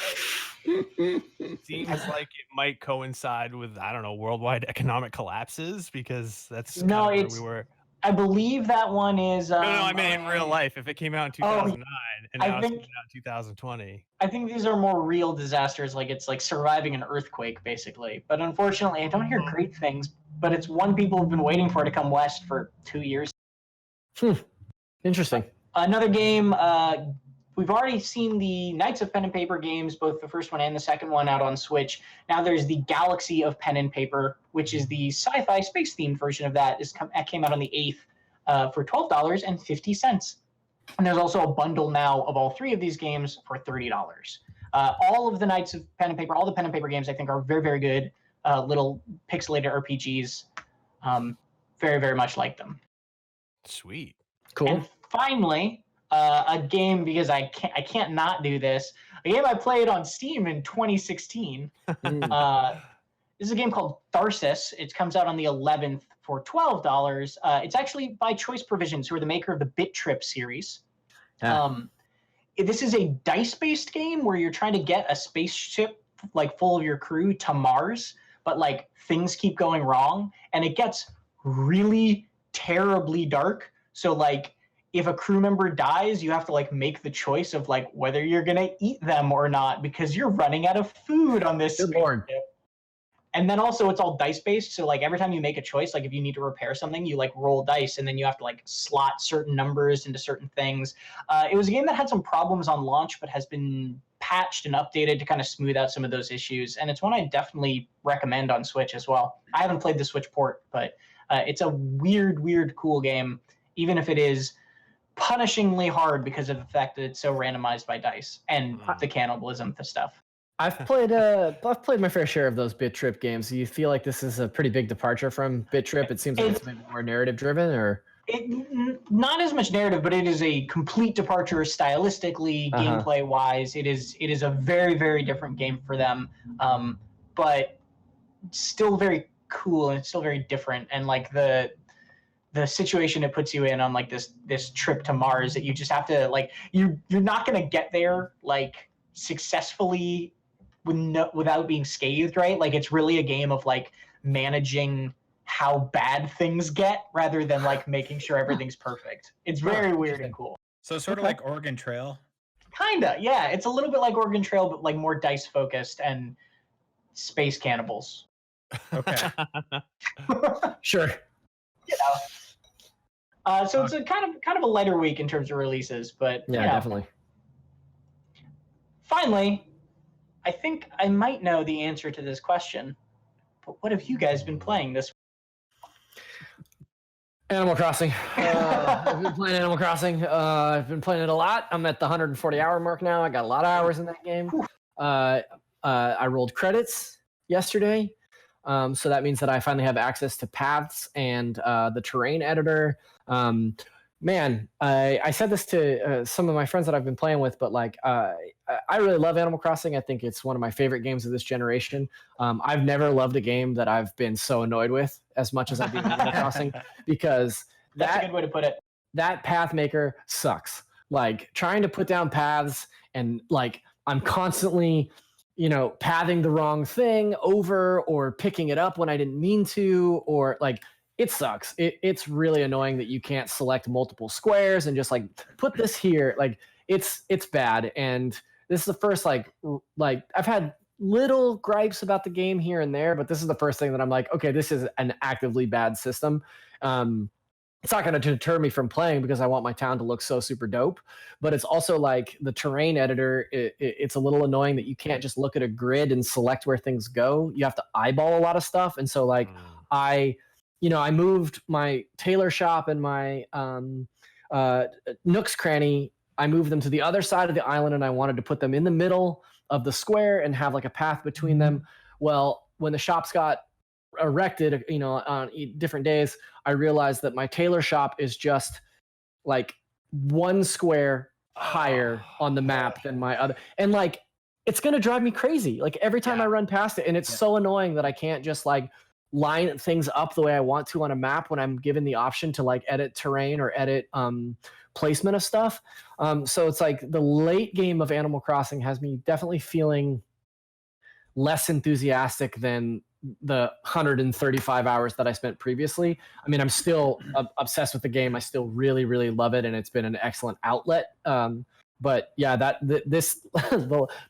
Seems like it might coincide with, I don't know, worldwide economic collapses, because that's where we were. I believe that one is... no, I mean in real life. If it came out in 2009 and now it's coming out in 2020. I think these are more real disasters, like it's like surviving an earthquake, basically. But unfortunately, I don't hear great things, but it's one people have been waiting for to come west for 2 years. Interesting. Another game, we've already seen the Knights of Pen and Paper games, both the first one and the second one, out on Switch. Now there's the Galaxy of Pen and Paper, which is the sci-fi space-themed version of that. That came out on the 8th for $12.50. And there's also a bundle now of all 3 of these games for $30. All of the Knights of Pen and Paper, all the Pen and Paper games, I think are very, very good little pixelated RPGs. Very, very much like them. Sweet. Cool. And finally, a game, because I can't not do this, a game I played on Steam in 2016. This is a game called Tharsis. It comes out on the 11th for $12. It's actually by Choice Provisions, who are the maker of the Bit Trip series. This is a dice-based game where you're trying to get a spaceship like full of your crew to Mars, but like things keep going wrong, and it gets really terribly dark. So like if a crew member dies, you have to like make the choice of like whether you're gonna eat them or not, because you're running out of food on this spaceship. And then also it's all dice based. So like every time you make a choice, like if you need to repair something, you like roll dice and then you have to like slot certain numbers into certain things. It was a game that had some problems on launch, but has been patched and updated to kind of smooth out some of those issues. And it's one I definitely recommend on Switch as well. I haven't played the Switch port, but it's a weird, cool game, even if it is punishingly hard because of the fact that it's so randomized by dice and the cannibalism stuff. I've played my fair share of those Bit Trip games. Do you feel like this is a pretty big departure from Bit Trip? It seems like it's maybe more narrative driven, or not as much narrative, but it is a complete departure stylistically, gameplay wise. It is a very different game for them, but still very cool and it's still very different. And like the situation it puts you in on like this trip to Mars that you just have to like you're not gonna get there like successfully without being scathed, right? Like it's really a game of like managing how bad things get rather than like making sure everything's perfect. It's very weird and cool. So sort of like Oregon Trail. Kinda, yeah. It's a little bit like Oregon Trail, but like more dice focused and space cannibals. Okay. sure. You know. So it's a kind of a lighter week in terms of releases, but yeah, definitely. Finally, I think I might know the answer to this question, but what have you guys been playing this week? Animal Crossing. I've been playing Animal Crossing. I've been playing it a lot. I'm at the 140-hour mark now. I got a lot of hours in that game. I rolled credits yesterday, so that means that I finally have access to paths and the terrain editor. Man, I said this to some of my friends that I've been playing with, but like I really love Animal Crossing. I think it's one of my favorite games of this generation. I've never loved a game that I've been so annoyed with as much as I've been Animal Crossing, because that's a good way to put it. That path maker sucks. Like trying to put down paths and like I'm constantly, pathing the wrong thing over or picking it up when I didn't mean to, or like it sucks. It's really annoying that you can't select multiple squares and just like put this here. Like it's bad. And this is the first like I've had little gripes about the game here and there, but this is the first thing that I'm like, okay, this is an actively bad system. It's not going to deter me from playing because I want my town to look so super dope, but it's also like the terrain editor. It's a little annoying that you can't just look at a grid and select where things go. You have to eyeball a lot of stuff. And so like I moved my tailor shop and my Nook's Cranny. I moved them to the other side of the island and I wanted to put them in the middle of the square and have like a path between them. Well, when the shops got erected, on different days, I realized that my tailor shop is just like one square higher on the map than my other. And like, it's going to drive me crazy. Like every time I run past it, and it's so annoying that I can't just like line things up the way I want to on a map when I'm given the option to like edit terrain or edit placement of stuff. So it's like the late game of Animal Crossing has me definitely feeling less enthusiastic than the 135 hours that I spent previously. I mean, I'm still obsessed with the game. I still really, really love it, and it's been an excellent outlet. But yeah,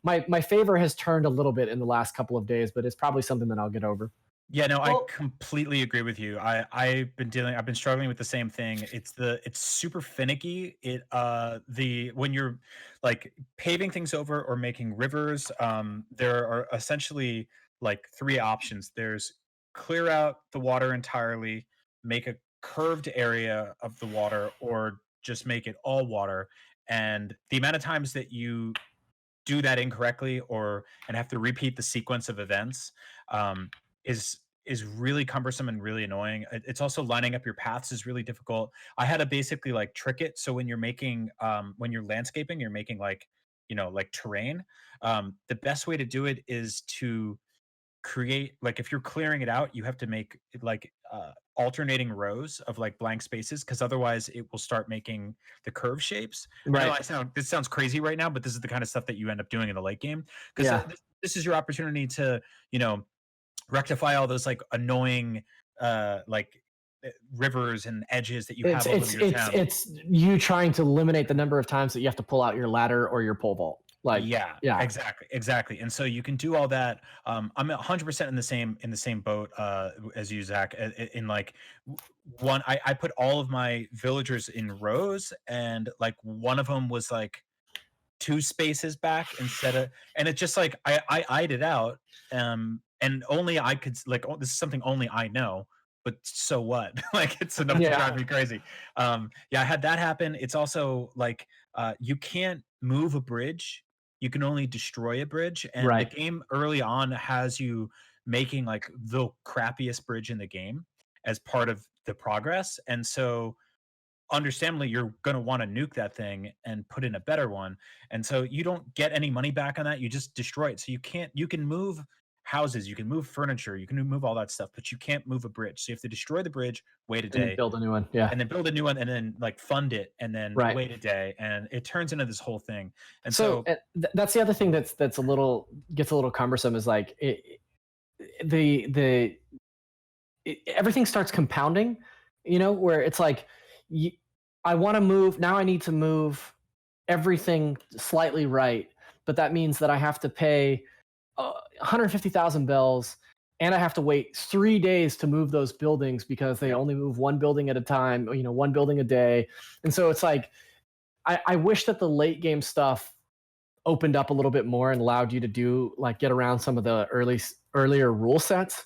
my favor has turned a little bit in the last couple of days, but it's probably something that I'll get over. Yeah, no, I completely agree with you. I've been struggling with the same thing. It's super finicky. When you're like paving things over or making rivers, there are essentially like three options. There's clear out the water entirely, make a curved area of the water, or just make it all water. And the amount of times that you do that incorrectly and have to repeat the sequence of events is really cumbersome and really annoying. It's also lining up your paths is really difficult. I had to basically like trick it. So when you're making when you're landscaping, you're making like terrain. The best way to do it is to create, like, if you're clearing it out, you have to make like alternating rows of like blank spaces, because otherwise it will start making the curve shapes. Right. I know this sounds crazy right now, but this is the kind of stuff that you end up doing in the late game, because this is your opportunity to rectify all those like annoying rivers and edges that you have over your town. It's you trying to eliminate the number of times that you have to pull out your ladder or your pole vault. Like, yeah, exactly. And so you can do all that. I'm 100% in the same boat as you, Zach. In like one, I put all of my villagers in rows, and like one of them was like 2 spaces back instead of, and it just like I eyed it out, and only I could like, oh, this is something only I know. But so what? Like, it's enough to drive me crazy. Yeah, I had that happen. It's also like you can't move a bridge. You can only destroy a bridge, and the game early on has you making like the crappiest bridge in the game as part of the progress. And so understandably you're going to want to nuke that thing and put in a better one, and so you don't get any money back on that. You just destroy it. So you can move houses, you can move furniture, you can move all that stuff, but you can't move a bridge. So you have to destroy the bridge, wait a day, and build a new one, and then build a new one, and then like fund it, and then wait a day, and it turns into this whole thing. And so that's the other thing that's gets a little cumbersome, is like everything starts compounding, where it's like, I want to move now. I need to move everything slightly right, but that means that I have to pay 150,000 bells, and I have to wait 3 days to move those buildings because they only move one building at a time, one building a day. And so it's like, I wish that the late game stuff opened up a little bit more and allowed you to do like get around some of the earlier rule sets.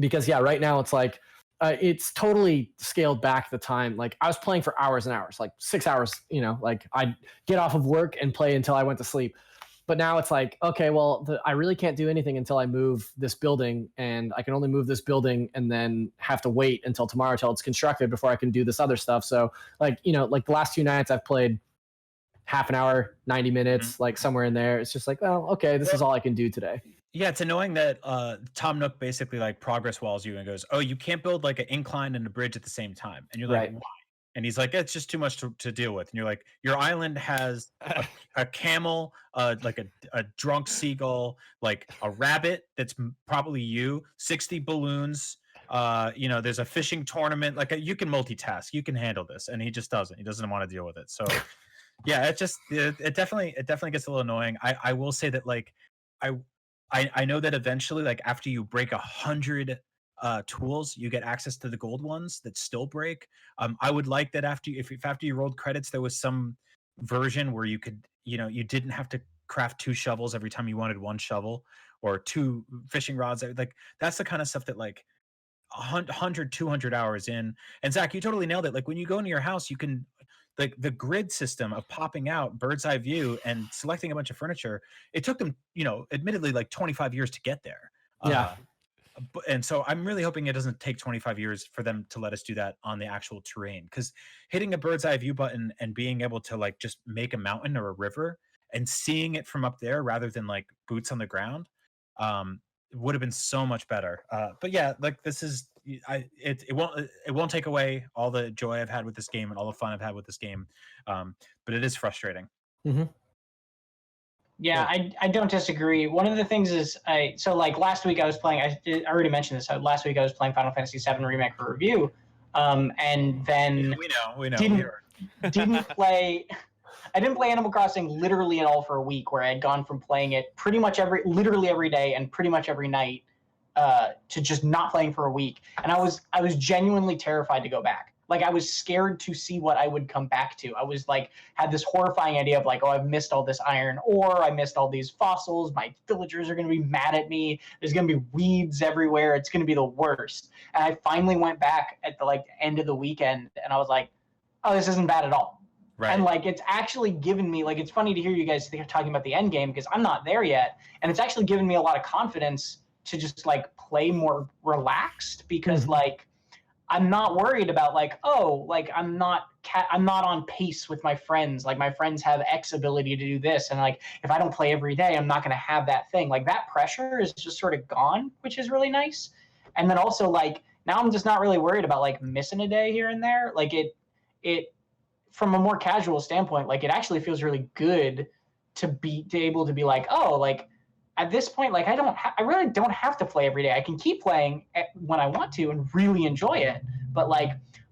Because right now it's like, it's totally scaled back the time. Like, I was playing for hours and hours, like 6 hours, like I'd get off of work and play until I went to sleep. But now it's like, okay, well, I really can't do anything until I move this building, and I can only move this building and then have to wait until tomorrow till it's constructed before I can do this other stuff. So like, like the last 2 nights I've played half an hour, 90 minutes, like somewhere in there. It's just like, well, okay, this is all I can do today. Yeah, it's annoying that Tom Nook basically like progress walls you and goes, oh, you can't build like an incline and a bridge at the same time. And you're like, why? And he's like, it's just too much to deal with. And you're like, your island has a camel, like a drunk seagull, like a rabbit that's probably you, 60 balloons. There's a fishing tournament. Like, you can multitask, you can handle this. And he just doesn't. He doesn't want to deal with it. So yeah, it definitely gets a little annoying. I will say that like I know that eventually, like after you break 100 tools, you get access to the gold ones that still break. I would like that after you rolled credits, there was some version where you could, you didn't have to craft 2 shovels every time you wanted 1 shovel, or 2 fishing rods. Like, that's the kind of stuff that like 100, 200 hours in. And Zach, you totally nailed it. Like, when you go into your house, you can, like, the grid system of popping out bird's eye view and selecting a bunch of furniture, it took them, admittedly like 25 years to get there. And so I'm really hoping it doesn't take 25 years for them to let us do that on the actual terrain, because hitting a bird's eye view button and being able to like just make a mountain or a river and seeing it from up there rather than like boots on the ground would have been so much better. But yeah, like, this is, it won't take away all the joy I've had with this game and all the fun I've had with this game, but it is frustrating. Mm-hmm. Yeah, I don't disagree. One of the things is, so like last week I was playing, I already mentioned this, last week I was playing Final Fantasy VII Remake for review, and then we know didn't play. I didn't play Animal Crossing literally at all for a week, where I had gone from playing it literally every day and pretty much every night to just not playing for a week. And I was genuinely terrified to go back. Like, I was scared to see what I would come back to. I was like, had this horrifying idea of like, oh, I've missed all this iron ore. I missed all these fossils. My villagers are going to be mad at me. There's going to be weeds everywhere. It's going to be the worst. And I finally went back at the end of the weekend, and I was like, oh, this isn't bad at all. Right. And like, it's actually given me, like, it's funny to hear you guys talking about the end game, because I'm not there yet. And it's actually given me a lot of confidence to just like play more relaxed, because like, I'm not worried about like, oh, like I'm not on pace with my friends. Like, my friends have X ability to do this, and like, if I don't play every day, I'm not going to have that thing. Like, that pressure is just sort of gone, which is really nice. And then also, like, now I'm just not really worried about like missing a day here and there. Like, it from a more casual standpoint, like, it actually feels really good to be able to be like, oh, like, at this point, like, I really don't have to play every day. I can keep playing when I want to and really enjoy it. But like,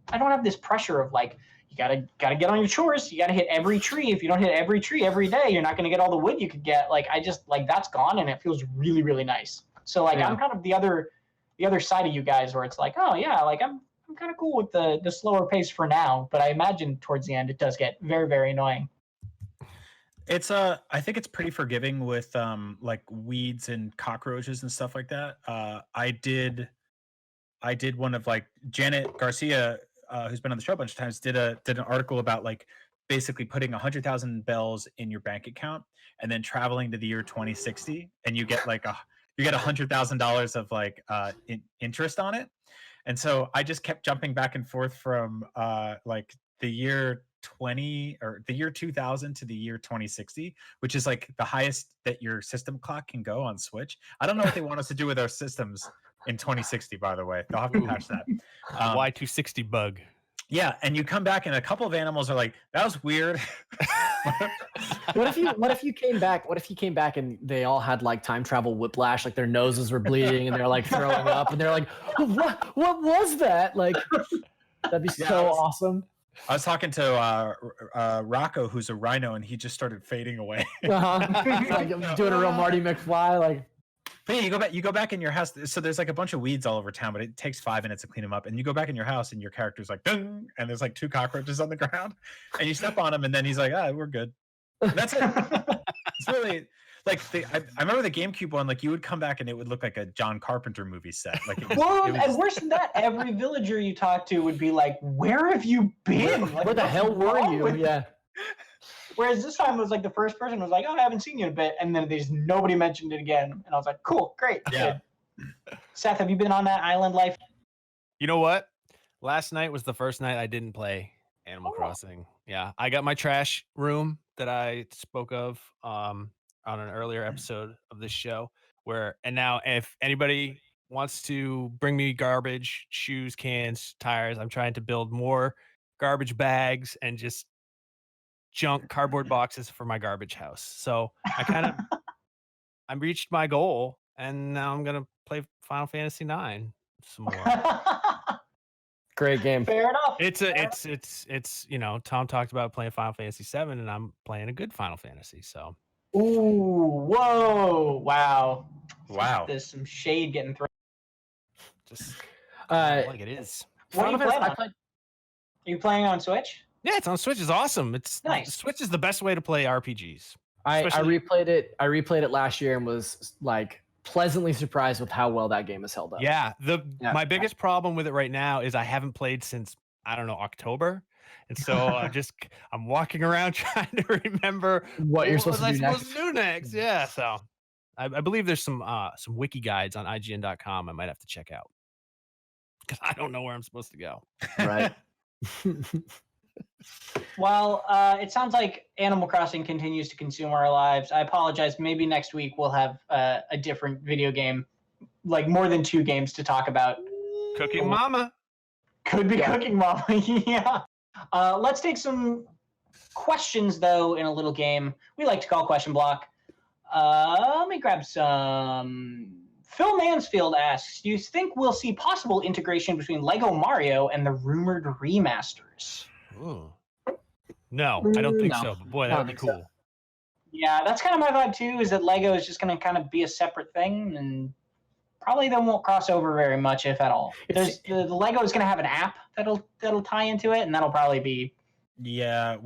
I don't have this pressure of like, gotta get on your chores. You gotta hit every tree. If you don't hit every tree every day, you're not gonna get all the wood you could get. Like I just like that's gone, and it feels really really nice. So like I'm kind of the other side of you guys, where it's like, oh yeah, like I'm kind of cool with the slower pace for now, but I imagine towards the end it does get very very annoying. It's I think it's pretty forgiving with like weeds and cockroaches and stuff like that. I did one of like Janet Garcia, who's been on the show a bunch of times, did an article about like basically putting 100,000 bells in your bank account and then traveling to the year 2060, and you get like $100,000 of like interest on it. And so I just kept jumping back and forth from like the year 2000 to the year 2060, which is like the highest that your system clock can go on Switch. I don't know what they want us to do with our systems in 2060, by if they'll have to patch that. Y260 bug. Yeah, and you come back and a couple of animals are like, that was weird. What if you came back and they all had like time travel whiplash, like their noses were bleeding and they're like throwing up and they're like, what was that? Like that'd be so awesome. I was talking to Rocco, who's a rhino, and he just started fading away. Like doing a real Marty McFly, like. But yeah, you go back in your house. So there's like a bunch of weeds all over town, but it takes 5 minutes to clean them up. And you go back in your house, and your character's like, dung, and there's like 2 cockroaches on the ground, and you step on them, and then he's like, we're good. And that's it. It's really like I remember the GameCube one. Like you would come back, and it would look like a John Carpenter movie set. Like it was and worse than that, every villager you talk to would be like, "Where have you been? Where the hell were you?" Yeah. Whereas this time it was like the first person was like, "Oh, I haven't seen you in a bit," and then nobody mentioned it again, and I was like, "Cool, great, yeah." Good. Seth, have you been on that island life? You know what? Last night was the first night I didn't play Animal Crossing. Yeah, I got my trash room that I spoke of on an earlier episode of this show. And now if anybody wants to bring me garbage, shoes, cans, tires, I'm trying to build more garbage bags and just junk cardboard boxes for my garbage house. So I reached my goal, and now I'm gonna play Final Fantasy IX some more. Great game. Fair enough. It's Tom talked about playing Final Fantasy VII, and I'm playing a good Final Fantasy. So. Ooh, whoa, wow. There's some shade getting thrown. Just like it is. What are you playing on? Are you playing on Switch? Yeah, it's on Switch. It's awesome. It's nice. Switch is the best way to play RPGs. I replayed it last year and was like pleasantly surprised with how well that game has held up. Yeah. My biggest problem with it right now is I haven't played since, I don't know, October. And so I'm walking around trying to remember what you're supposed to do next. Yeah. So I believe there's some wiki guides on IGN.com I might have to check out, because I don't know where I'm supposed to go. Right. Well, it sounds like Animal Crossing continues to consume our lives. I apologize. Maybe next week we'll have a different video game, like more than 2 games to talk about. Cooking Mama. Could be Cooking Mama. Yeah. Let's take some questions, though, in a little game we like to call Question Block. Let me grab some. Phil Mansfield asks, do you think we'll see possible integration between Lego Mario and the rumored remasters? Ooh. No, I don't think so. But boy, that would be cool. So. Yeah, that's kind of my vibe too, is that Lego is just going to kind of be a separate thing, and probably they won't cross over very much, if at all. The Lego is going to have an app that'll tie into it, and that'll probably be... Yeah,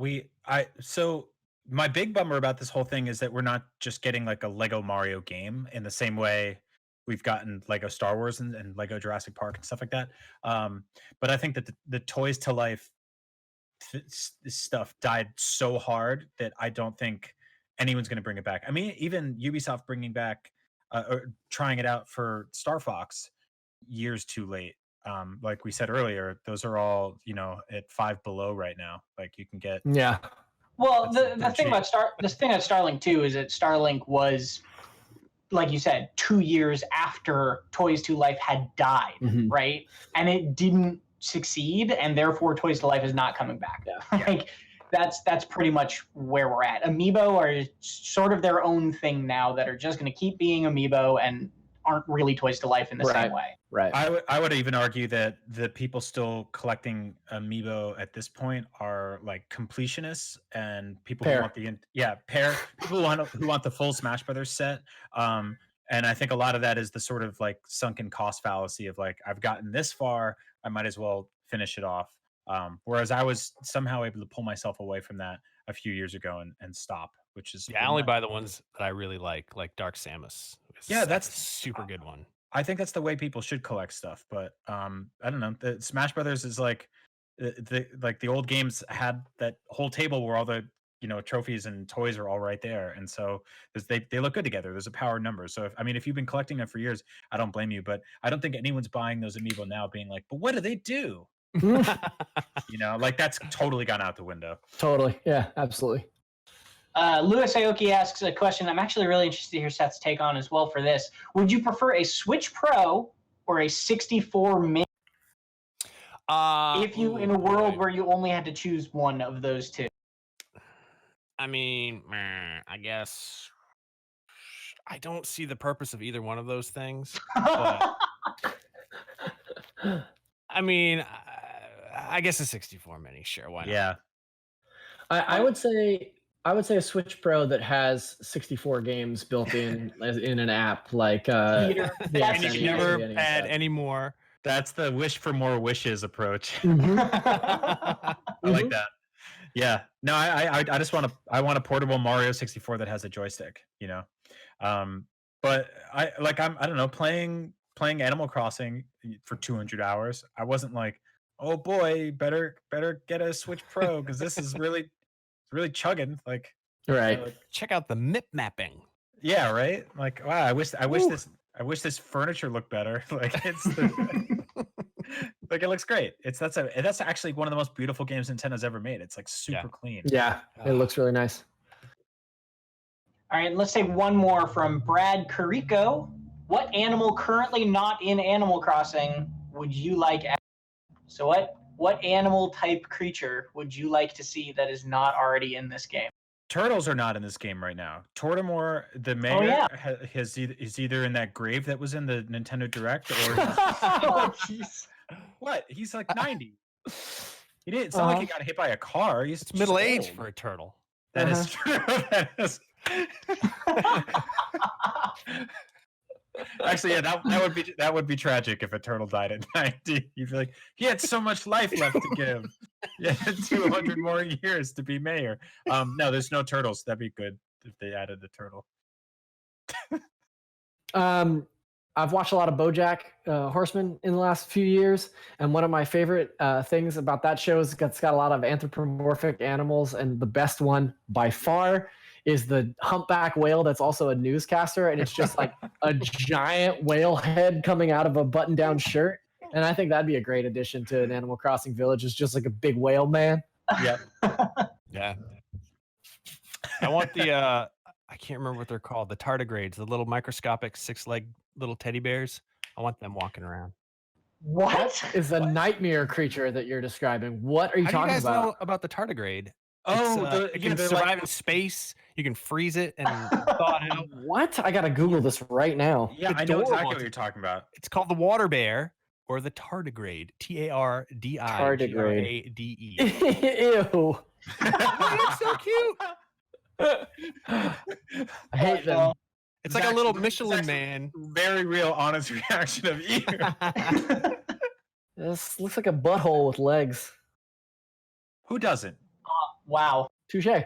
so my big bummer about this whole thing is that we're not just getting like a Lego Mario game in the same way we've gotten Lego Star Wars and Lego Jurassic Park and stuff like that. But I think that the Toys to Life stuff died so hard that I don't think anyone's going to bring it back. I mean, even Ubisoft bringing back or trying it out for Star Fox years too late. Like we said earlier, those are all at $5 below right now. Like you can get Well, the thing about Starlink too is that Starlink was, like you said, 2 years after Toys to Life had died, right? And it didn't succeed, and therefore Toys to Life is not coming back. Like that's pretty much where we're at. Amiibo are sort of their own thing now that are just going to keep being Amiibo and aren't really toys to life in the same way. Right. I would even argue that the people still collecting amiibo at this point are like completionists and people who want people who want the full Smash Brothers set. And I think a lot of that is the sort of like sunken cost fallacy of like, I've gotten this far, I might as well finish it off. Whereas I was somehow able to pull myself away from that a few years ago and stop, which is I only buy the ones that I really like Dark Samus. That's a super good one. I think that's the way people should collect stuff, but I don't know. The Smash Brothers is like the old games had that whole table where all the trophies and toys are all right there, and so they look good together. There's a power in numbers. So if you've been collecting them for years, I don't blame you, but I don't think anyone's buying those amiibo now being like, but what do they do? Like that's totally gone out the window. Totally, yeah, absolutely. Louis Aoki asks a question I'm actually really interested to hear Seth's take on as well for this. Would you prefer a Switch Pro or a 64 mini? If you in a world where you only had to choose one of those two. I mean, I guess I don't see the purpose of either one of those things. But, I mean, I guess a 64 mini, sure, why not? Yeah. I would say a Switch Pro that has 64 games built in an app, like and you can never add any more. That's the wish for more wishes approach. Mm-hmm. I like that. Yeah. No, I just want a portable Mario 64 that has a joystick, But I don't know, playing Animal Crossing for 200 hours. I wasn't like, oh boy, better get a Switch Pro because this is really chugging. Like, right. Check out the MIP mapping. Yeah, right. Like, wow, I wish this furniture looked better. Like it's like it looks great. That's actually one of the most beautiful games Nintendo's ever made. It's like super clean. Yeah, it looks really nice. All right, let's take one more from Brad Carico. What animal currently not in Animal Crossing would you like? So what animal type creature would you like to see that is not already in this game? Turtles are not in this game right now. Tortimore, the mayor, is either in that grave that was in the Nintendo Direct, or what? He's like 90. He didn't. It's not like he got hit by a car. He's middle age for a turtle. That is true. That is. Actually, yeah, that would be tragic if a turtle died at 90. You'd be like, he had so much life left to give. Yeah, 200 more years to be mayor. No, there's no turtles. That'd be good if they added the turtle. I've watched a lot of BoJack Horseman in the last few years, and one of my favorite things about that show is it's got a lot of anthropomorphic animals, and the best one by far is the humpback whale that's also a newscaster, and it's just like a giant whale head coming out of a button-down shirt. And I think that'd be a great addition to an Animal Crossing village. It's just like a big whale man. Yep. Yeah. I want the I can't remember what they're called, the tardigrades, the little microscopic 6-leg little teddy bears. I want them walking around. What is a nightmare creature that you're describing? What are you talking about? Know about the tardigrade? Oh, it can survive in space. You can freeze it and thaw it out. What? I gotta Google this right now. Yeah, I know exactly what you're talking about. It's called the water bear or the tardigrade. TARDIGRADE. Ew. It's so cute. I hate them. It's like a little Michelin man. Very real, honest reaction of you. This looks like a butthole with legs. Who doesn't? Wow. Touche.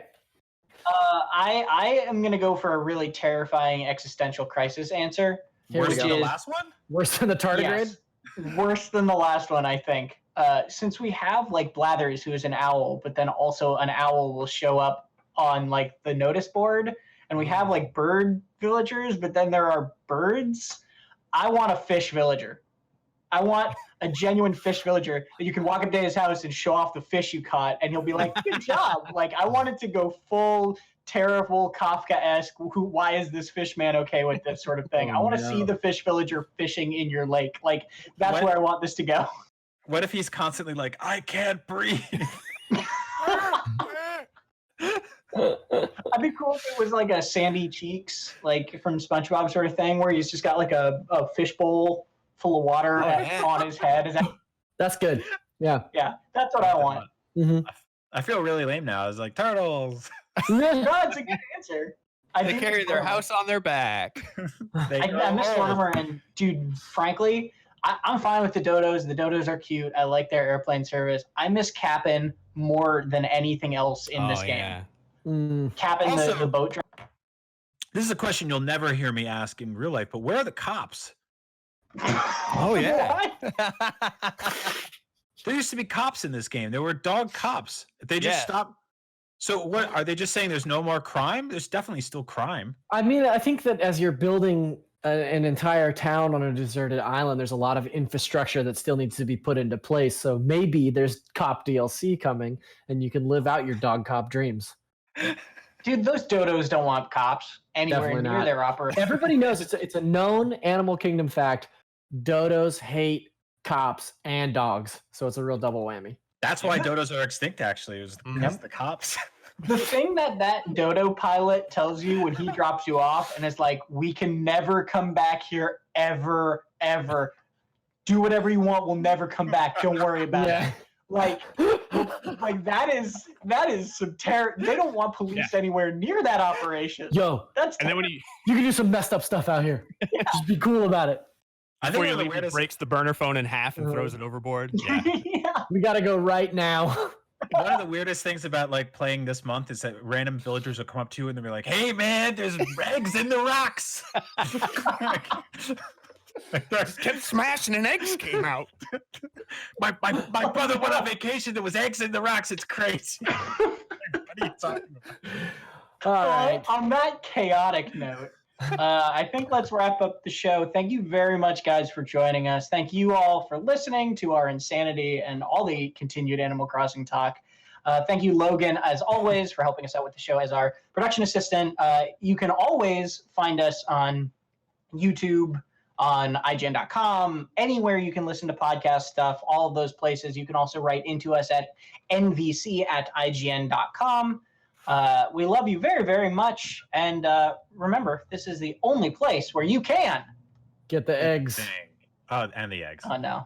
I am gonna go for a really terrifying existential crisis answer. Worse than the last one? Worse than the tardigrade? Yes, worse than the last one, I think. Since we have like Blathers, who is an owl, but then also an owl will show up on like the notice board, and we have like bird villagers, but then there are birds. I want a fish villager. I want a genuine fish villager that you can walk up to his house and show off the fish you caught, and he'll be like, good job. Like, I want it to go full terrible Kafka-esque, why is this fish man okay with this sort of thing? I want to see the fish villager fishing in your lake. Like, that's where I want this to go. What if he's constantly like, I can't breathe? I'm be cool if it was like a Sandy Cheeks, like from SpongeBob sort of thing, where he's just got like a fishbowl full of water on his head. Is that? That's good. Yeah. Yeah, that's what I want. Mm-hmm. I feel really lame now. I was like, turtles. No, it's a good answer. They carry their house on their back. I miss Lorimer, and dude, frankly, I'm fine with the dodos. The dodos are cute. I like their airplane service. I miss Cap'n more than anything else in this game. Cap'n, Also, the boat driver. This is a question you'll never hear me ask in real life, but where are the cops? Oh yeah. There used to be cops in this game. There were dog cops. They just stopped. So what are they just saying? There's no more crime? There's definitely still crime. I mean, I think that as you're building an entire town on a deserted island, there's a lot of infrastructure that still needs to be put into place. So maybe there's cop DLC coming, and you can live out your dog cop dreams. Dude, those dodos don't want cops anywhere near their operation. Everybody knows it's a known Animal Kingdom fact. Dodos hate cops and dogs, so it's a real double whammy. That's why dodos are extinct. Actually, it was because of the cops. The thing that dodo pilot tells you when he drops you off and is like, "We can never come back here ever, ever. Do whatever you want. We'll never come back. Don't worry about it." Like that is some terror. They don't want police anywhere near that operation. Yo, that's and then when you can do some messed up stuff out here. Just be cool about it. I think before you leave, he breaks the burner phone in half and throws it overboard. Yeah. We gotta go right now. One of the weirdest things about like playing this month is that random villagers will come up to you and they'll be like, "Hey man, there's eggs in the rocks." Kept smashing and eggs came out. My brother went on vacation. There was eggs in the rocks. It's crazy. What are you talking about? All right. On that chaotic note, I think let's wrap up the show. Thank you very much, guys, for joining us. Thank you all for listening to our insanity and all the continued Animal Crossing talk. Thank you, Logan, as always, for helping us out with the show as our production assistant. You can always find us on YouTube, on IGN.com, anywhere you can listen to podcast stuff, all of those places. You can also write into us at NVC@IGN.com. We love you very, very much. And remember, this is the only place where you can get the eggs. Oh, and the eggs. Oh, no.